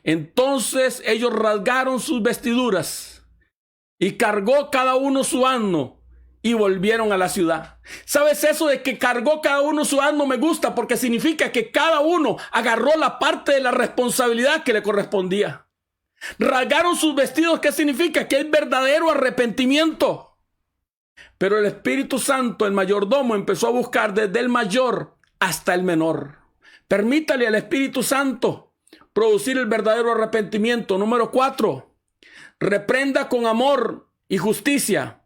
Entonces ellos rasgaron sus vestiduras y cargó cada uno su asno y volvieron a la ciudad. ¿Sabes eso de que cargó cada uno su asno? Me gusta, porque significa que cada uno agarró la parte de la responsabilidad que le correspondía. Rasgaron sus vestidos, ¿qué significa? Que hay verdadero arrepentimiento. Pero el Espíritu Santo, el mayordomo, empezó a buscar desde el mayor hasta el menor. Permítale al Espíritu Santo producir el verdadero arrepentimiento. Número 4, reprenda con amor y justicia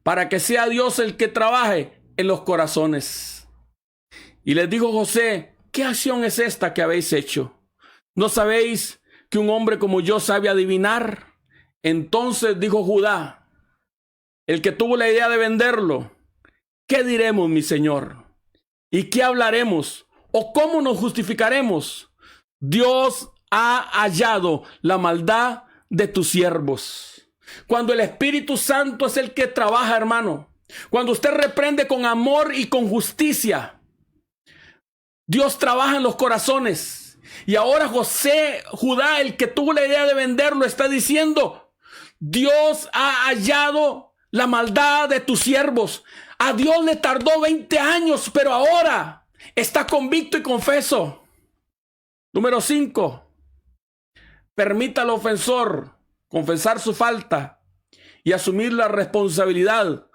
para que sea Dios el que trabaje en los corazones. Y les dijo José, ¿qué acción es esta que habéis hecho? ¿No sabéis que un hombre como yo sabe adivinar? Entonces dijo Judá, el que tuvo la idea de venderlo, ¿qué diremos, mi señor? ¿Y qué hablaremos? ¿O cómo nos justificaremos? Dios ha hallado la maldad de tus siervos. Cuando el Espíritu Santo es el que trabaja, hermano, cuando usted reprende con amor y con justicia, Dios trabaja en los corazones. Y ahora Judá, el que tuvo la idea de venderlo, está diciendo, Dios ha hallado la maldad de tus siervos. A Dios le tardó 20 años, pero ahora está convicto y confeso. Número 5, permita al ofensor confesar su falta y asumir la responsabilidad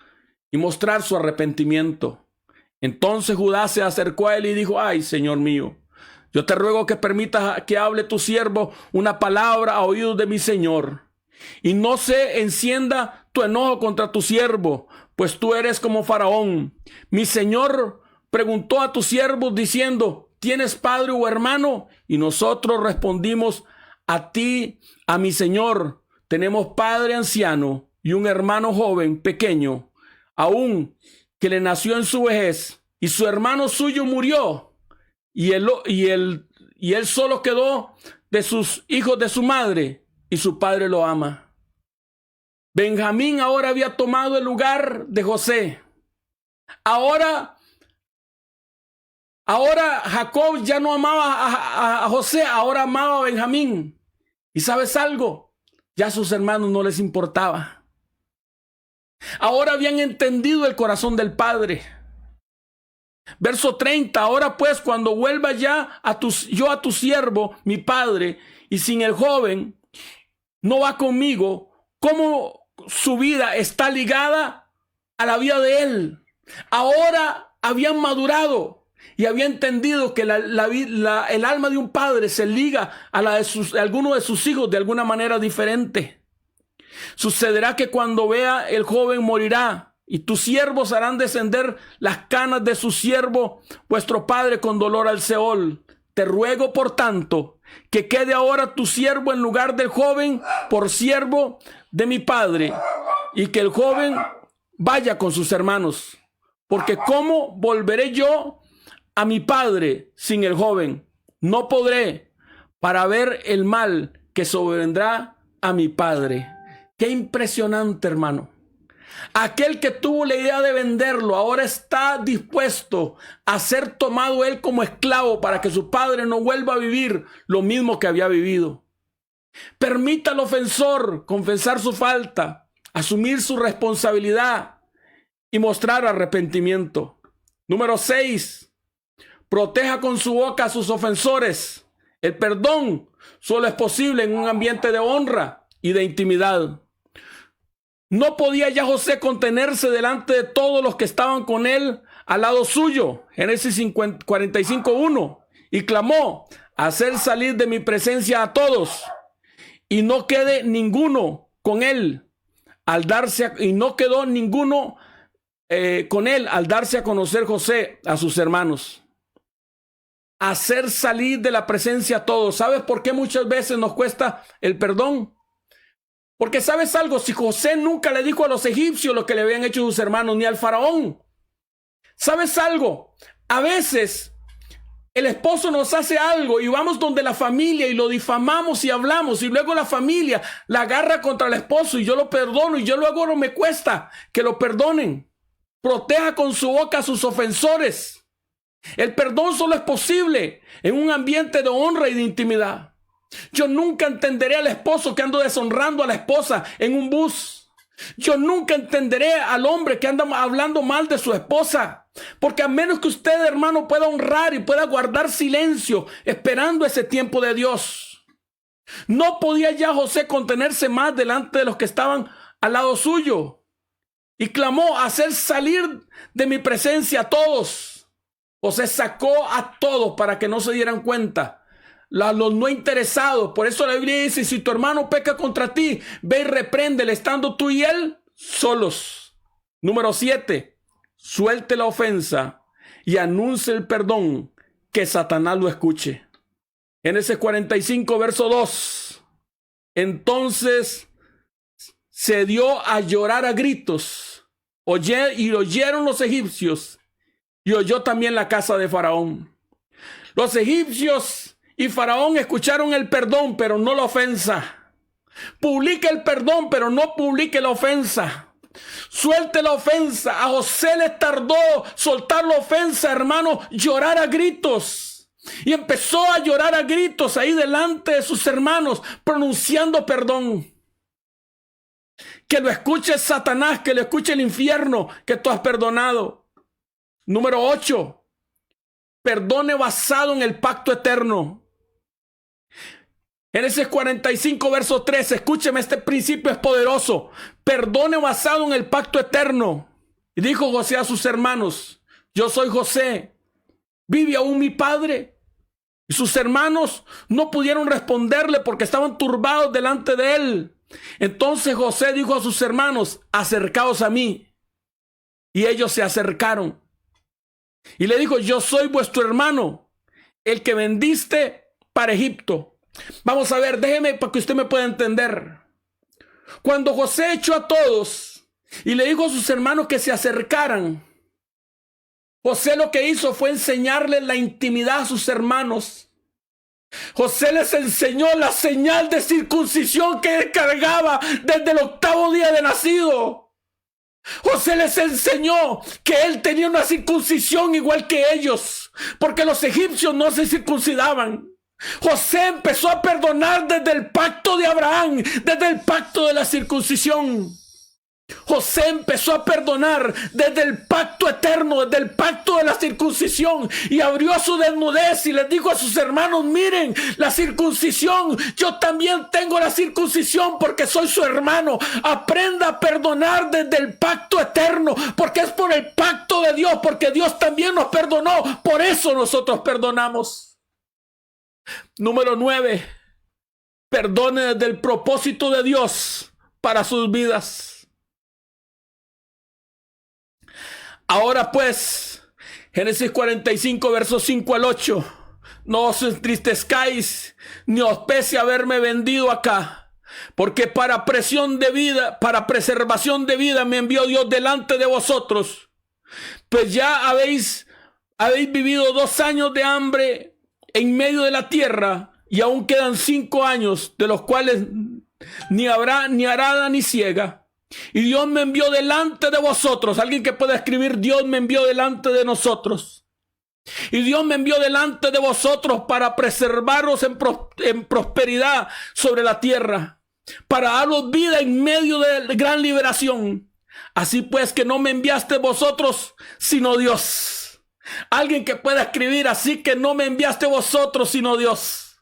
y mostrar su arrepentimiento. Entonces Judá se acercó a él y dijo, ay, Señor mío, yo te ruego que permitas que hable tu siervo una palabra a oídos de mi Señor, y no se encienda tu enojo contra tu siervo, pues tú eres como Faraón. Mi Señor preguntó a tus siervos diciendo, ¿tienes padre o hermano? Y nosotros respondimos, a ti, a mi Señor, tenemos padre anciano y un hermano joven, pequeño, aún que le nació en su vejez, y su hermano suyo murió, y él solo quedó de sus hijos de su madre, y su padre lo ama. Benjamín ahora había tomado el lugar de José. Ahora Jacob ya no amaba a José, ahora amaba a Benjamín. ¿Y sabes algo? Ya a sus hermanos no les importaba. Ahora habían entendido el corazón del Padre. Verso 30, ahora pues cuando vuelva ya yo a tu siervo, mi padre, y sin el joven, no va conmigo, ¿cómo su vida está ligada a la vida de él? Ahora habían madurado y habían entendido que el alma de un padre se liga a la de alguno de sus hijos de alguna manera diferente. Sucederá que cuando vea el joven morirá, y tus siervos harán descender las canas de su siervo, vuestro padre, con dolor al Seol. Te ruego, por tanto, que quede ahora tu siervo en lugar del joven por siervo de mi padre, y que el joven vaya con sus hermanos. Porque ¿cómo volveré yo a mi padre sin el joven? No podré, para ver el mal que sobrevendrá a mi padre. Qué impresionante, hermano. Aquel que tuvo la idea de venderlo ahora está dispuesto a ser tomado él como esclavo para que su padre no vuelva a vivir lo mismo que había vivido. Permita al ofensor confesar su falta, asumir su responsabilidad y mostrar arrepentimiento. Número 6. Proteja con su boca a sus ofensores. El perdón solo es posible en un ambiente de honra y de intimidad. No podía ya José contenerse delante de todos los que estaban con él al lado suyo. Génesis 45:1. Y clamó: hacer salir de mi presencia a todos, y no quede ninguno con él y no quedó ninguno con él al darse a conocer José a sus hermanos. Hacer salir de la presencia a todos. ¿Sabes por qué muchas veces nos cuesta el perdón? Porque ¿sabes algo? Si José nunca le dijo a los egipcios lo que le habían hecho sus hermanos, ni al faraón. ¿Sabes algo? A veces el esposo nos hace algo y vamos donde la familia y lo difamamos y hablamos, y luego la familia la agarra contra el esposo y yo lo perdono, y yo luego no me cuesta que lo perdonen. Proteja con su boca a sus ofensores. El perdón solo es posible en un ambiente de honra y de intimidad. Yo nunca entenderé al esposo que anda deshonrando a la esposa en un bus. Yo nunca entenderé al hombre que anda hablando mal de su esposa. Porque a menos que usted, hermano, pueda honrar y pueda guardar silencio esperando ese tiempo de Dios. No podía ya José contenerse más delante de los que estaban al lado suyo. Y clamó: hacer salir de mi presencia a todos. José sacó a todos para que no se dieran cuenta. Los no interesados. Por eso la Biblia dice: si tu hermano peca contra ti, ve y repréndele, estando tú y él solos. Número 7. Suelte la ofensa y anuncie el perdón, que Satanás lo escuche. Génesis 45, verso 2. Entonces se dio a llorar a gritos, y oyeron los egipcios, y oyó también la casa de Faraón. Los egipcios y Faraón escucharon el perdón, pero no la ofensa. Publique el perdón, pero no publique la ofensa. Suelte la ofensa. A José le tardó soltar la ofensa, hermano, llorar a gritos. Y empezó a llorar a gritos ahí delante de sus hermanos, pronunciando perdón. Que lo escuche Satanás, que lo escuche el infierno, que tú has perdonado. Número 8. Perdone basado en el pacto eterno. Génesis 45, verso 3. Escúcheme, este principio es poderoso. Perdone basado en el pacto eterno. Y dijo José a sus hermanos: yo soy José, ¿vive aún mi padre? Y sus hermanos no pudieron responderle porque estaban turbados delante de él. Entonces José dijo a sus hermanos: acercaos a mí. Y ellos se acercaron. Y le dijo: yo soy vuestro hermano, el que vendiste para Egipto. Vamos a ver, déjeme para que usted me pueda entender. Cuando José echó a todos y le dijo a sus hermanos que se acercaran, José lo que hizo fue enseñarle la intimidad a sus hermanos. José les enseñó la señal de circuncisión que él cargaba desde el 8º día de nacido. José les enseñó que él tenía una circuncisión igual que ellos, porque los egipcios no se circuncidaban. José empezó a perdonar desde el pacto de Abraham, desde el pacto de la circuncisión. José empezó a perdonar desde el pacto eterno, desde el pacto de la circuncisión, y abrió su desnudez y les dijo a sus hermanos: miren, la circuncisión, yo también tengo la circuncisión porque soy su hermano. Aprenda a perdonar desde el pacto eterno, porque es por el pacto de Dios, porque Dios también nos perdonó, por eso nosotros perdonamos. Número 9, perdone desde el propósito de Dios para sus vidas. Ahora pues, Génesis 45, versos 5 al 8. No os entristezcáis, ni os pese haberme vendido acá, porque para preservación de vida me envió Dios delante de vosotros. Pues ya habéis vivido 2 años de hambre en medio de la tierra, y aún quedan 5 años, de los cuales ni habrá ni arada ni siega. Y Dios me envió delante de vosotros. Alguien que pueda escribir: Dios me envió delante de nosotros. Y Dios me envió delante de vosotros para preservaros en prosperidad sobre la tierra, para daros vida en medio de gran liberación. Así pues que no me enviaste vosotros, sino Dios. Alguien que pueda escribir: así que no me enviaste vosotros, sino Dios,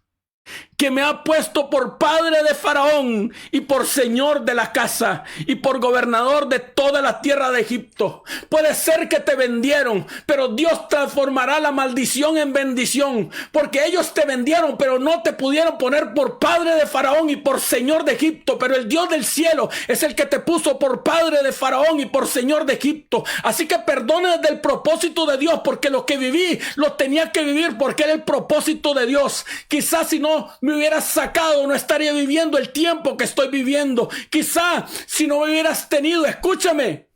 que me ha puesto por padre de Faraón y por señor de la casa y por gobernador de toda la tierra de Egipto. Puede ser que te vendieron, pero Dios transformará la maldición en bendición, porque ellos te vendieron, pero no te pudieron poner por padre de Faraón y por señor de Egipto, pero el Dios del cielo es el que te puso por padre de Faraón y por señor de Egipto. Así que perdona desde el propósito de Dios, porque lo que viví lo tenía que vivir porque era el propósito de Dios. Quizás si no me hubieras sacado, no estaría viviendo el tiempo que estoy viviendo. Quizá si no me hubieras tenido, escúchame,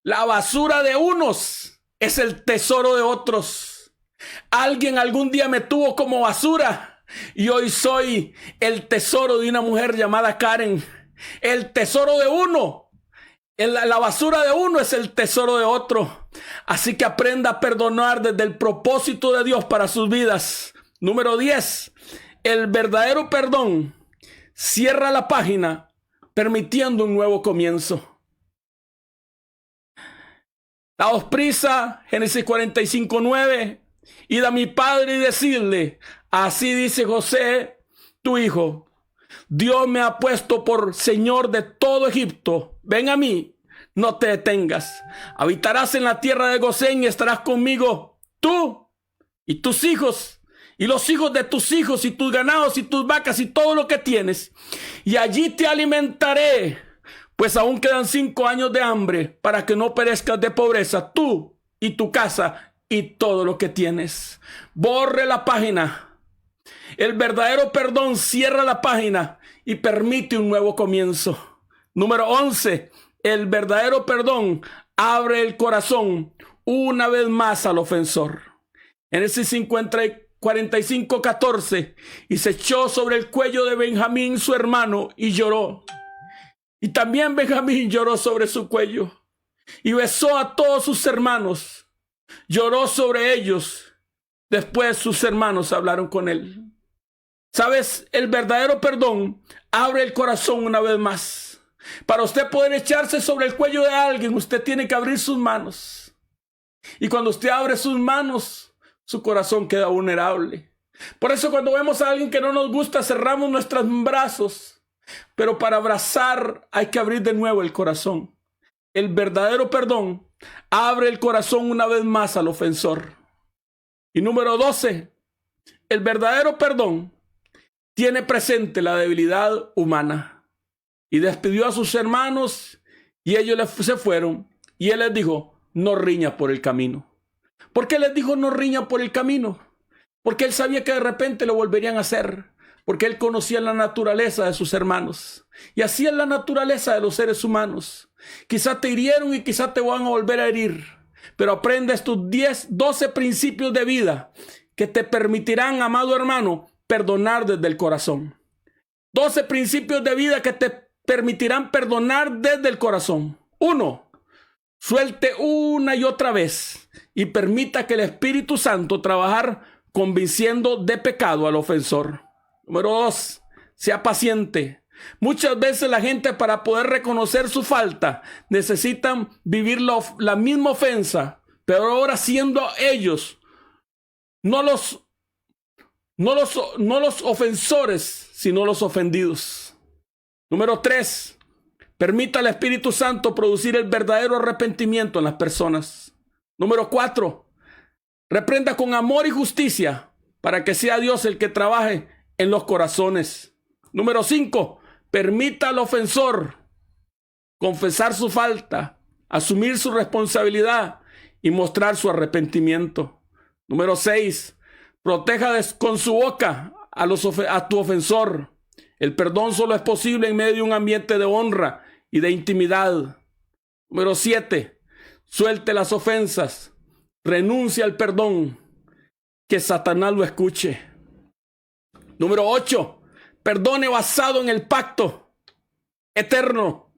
la basura de unos es el tesoro de otros. Alguien algún día me tuvo como basura y hoy soy el tesoro de una mujer llamada Karen. El tesoro de uno, la basura de uno es el tesoro de otro. Así que aprenda a perdonar desde el propósito de Dios para sus vidas. Número 10. El verdadero perdón cierra la página permitiendo un nuevo comienzo. Daos prisa, Génesis 45, 9. Id a mi padre y decidle: así dice José, tu hijo, Dios me ha puesto por señor de todo Egipto. Ven a mí, no te detengas. Habitarás en la tierra de Gosén y estarás conmigo, tú y tus hijos, y los hijos de tus hijos, y tus ganados, y tus vacas, y todo lo que tienes. Y allí te alimentaré, pues aún quedan 5 años de hambre, para que no perezcas de pobreza, tú y tu casa, y todo lo que tienes. Borre la página. El verdadero perdón cierra la página y permite un nuevo comienzo. Número 11. El verdadero perdón abre el corazón una vez más al ofensor. En ese 45, 14, y se echó sobre el cuello de Benjamín su hermano y lloró. Y también Benjamín lloró sobre su cuello y besó a todos sus hermanos. Lloró sobre ellos. Después sus hermanos hablaron con él. ¿Sabes? El verdadero perdón abre el corazón una vez más. Para usted poder echarse sobre el cuello de alguien, usted tiene que abrir sus manos. Y cuando usted abre sus manos, su corazón queda vulnerable. Por eso cuando vemos a alguien que no nos gusta, cerramos nuestros brazos. Pero para abrazar hay que abrir de nuevo el corazón. El verdadero perdón abre el corazón una vez más al ofensor. Y número 12, el verdadero perdón tiene presente la debilidad humana. Y despidió a sus hermanos y ellos se fueron. Y él les dijo: no riña por el camino. ¿Por qué les dijo no riña por el camino? Porque él sabía que de repente lo volverían a hacer. Porque él conocía la naturaleza de sus hermanos. Y así es la naturaleza de los seres humanos. Quizá te hirieron y quizá te van a volver a herir. Pero aprende estos 12 principios de vida que te permitirán, amado hermano, perdonar desde el corazón. 12 principios de vida que te permitirán perdonar desde el corazón. 1. Suelte una y otra vez y permita que el Espíritu Santo trabajar convenciendo de pecado al ofensor. Número 2. Sea paciente. Muchas veces la gente, para poder reconocer su falta, necesitan vivir la misma ofensa, pero ahora siendo ellos no los ofensores, sino los ofendidos. Número 3. Permita al Espíritu Santo producir el verdadero arrepentimiento en las personas. Número 4. Reprenda con amor y justicia para que sea Dios el que trabaje en los corazones. Número 5. Permita al ofensor confesar su falta, asumir su responsabilidad y mostrar su arrepentimiento. Número 6. Proteja con su boca a tu ofensor. El perdón solo es posible en medio de un ambiente de honra y de intimidad. Número 7. Suelte las ofensas. Renuncia al perdón. Que Satanás lo escuche. Número 8. Perdone basado en el pacto eterno.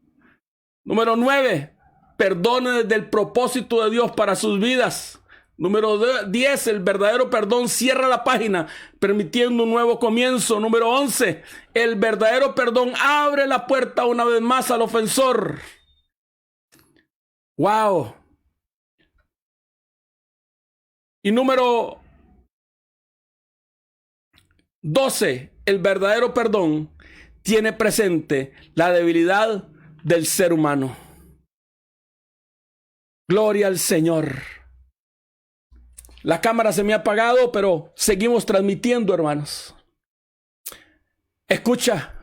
Número 9. Perdone desde el propósito de Dios para sus vidas. Número 10. El verdadero perdón cierra la página, permitiendo un nuevo comienzo. Número 11. El verdadero perdón abre la puerta una vez más al ofensor. ¡Wow! Y número 12. El verdadero perdón tiene presente la debilidad del ser humano. Gloria al Señor. La cámara se me ha apagado, pero seguimos transmitiendo, hermanos. Escucha.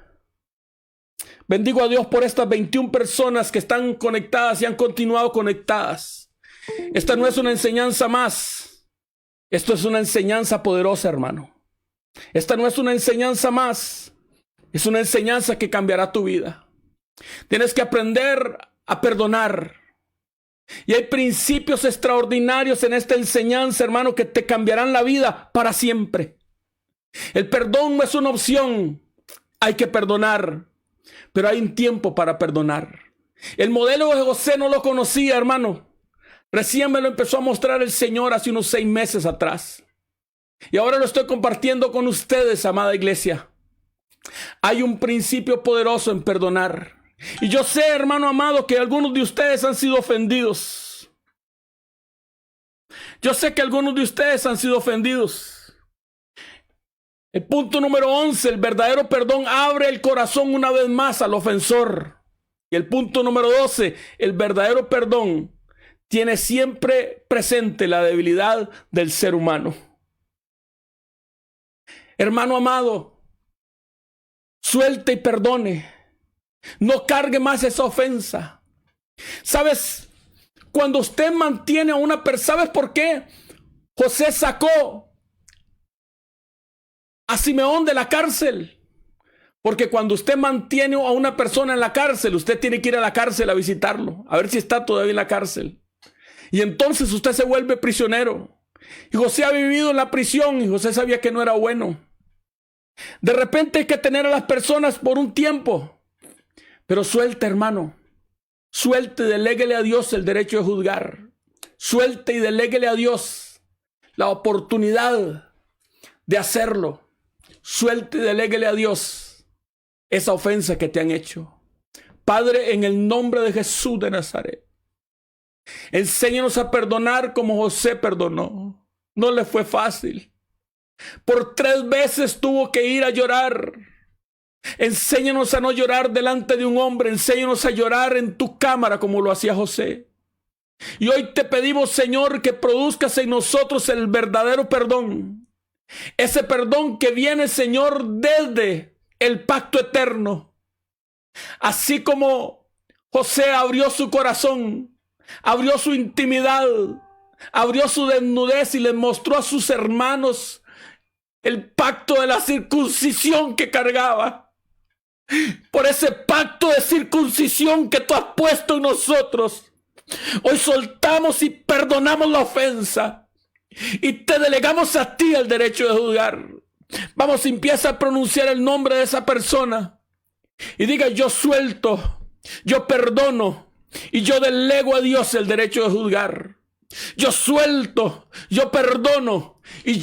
Bendigo a Dios por estas 21 personas que están conectadas y han continuado conectadas. Esta no es una enseñanza más. Esto es una enseñanza poderosa, hermano. Esta no es una enseñanza más. Es una enseñanza que cambiará tu vida. Tienes que aprender a perdonar. Y hay principios extraordinarios en esta enseñanza, hermano, que te cambiarán la vida para siempre. El perdón no es una opción. Hay que perdonar. Pero hay un tiempo para perdonar. El modelo de José no lo conocía, hermano. Recién me lo empezó a mostrar el Señor hace unos 6 meses atrás. Y ahora lo estoy compartiendo con ustedes, amada iglesia. Hay un principio poderoso en perdonar. Y yo sé, hermano amado, que algunos de ustedes han sido ofendidos. Yo sé que algunos de ustedes han sido ofendidos. El punto número 11, el verdadero perdón abre el corazón una vez más al ofensor. Y el punto número 12, el verdadero perdón tiene siempre presente la debilidad del ser humano. Hermano amado, suelte y perdone. No cargue más esa ofensa. ¿Sabes? Cuando usted mantiene a una persona, ¿sabes por qué José sacó a Simeón de la cárcel? Porque cuando usted mantiene a una persona en la cárcel, usted tiene que ir a la cárcel a visitarlo, a ver si está todavía en la cárcel. Y entonces usted se vuelve prisionero. Y José ha vivido en la prisión y José sabía que no era bueno. De repente hay que tener a las personas por un tiempo. Pero suelte, hermano. Suelte y deléguele a Dios el derecho de juzgar. Suelte y deléguele a Dios la oportunidad de hacerlo. Suelte y deléguele a Dios esa ofensa que te han hecho. Padre, en el nombre de Jesús de Nazaret, enséñanos a perdonar como José perdonó. No le fue fácil. Por 3 veces tuvo que ir a llorar. Enséñanos a no llorar delante de un hombre. Enséñanos a llorar en tu cámara como lo hacía José. Y hoy te pedimos, Señor, que produzcas en nosotros el verdadero perdón. Ese perdón que viene, Señor, desde el pacto eterno. Así como José abrió su corazón, abrió su intimidad, abrió su desnudez y les mostró a sus hermanos el pacto de la circuncisión que cargaba. Por ese pacto de circuncisión que tú has puesto en nosotros, hoy soltamos y perdonamos la ofensa. y te delegamos a ti el derecho de juzgar. Vamos, empieza a pronunciar el nombre de esa persona y diga: yo suelto, yo perdono y yo delego a Dios el derecho de juzgar. Yo suelto, yo perdono y yo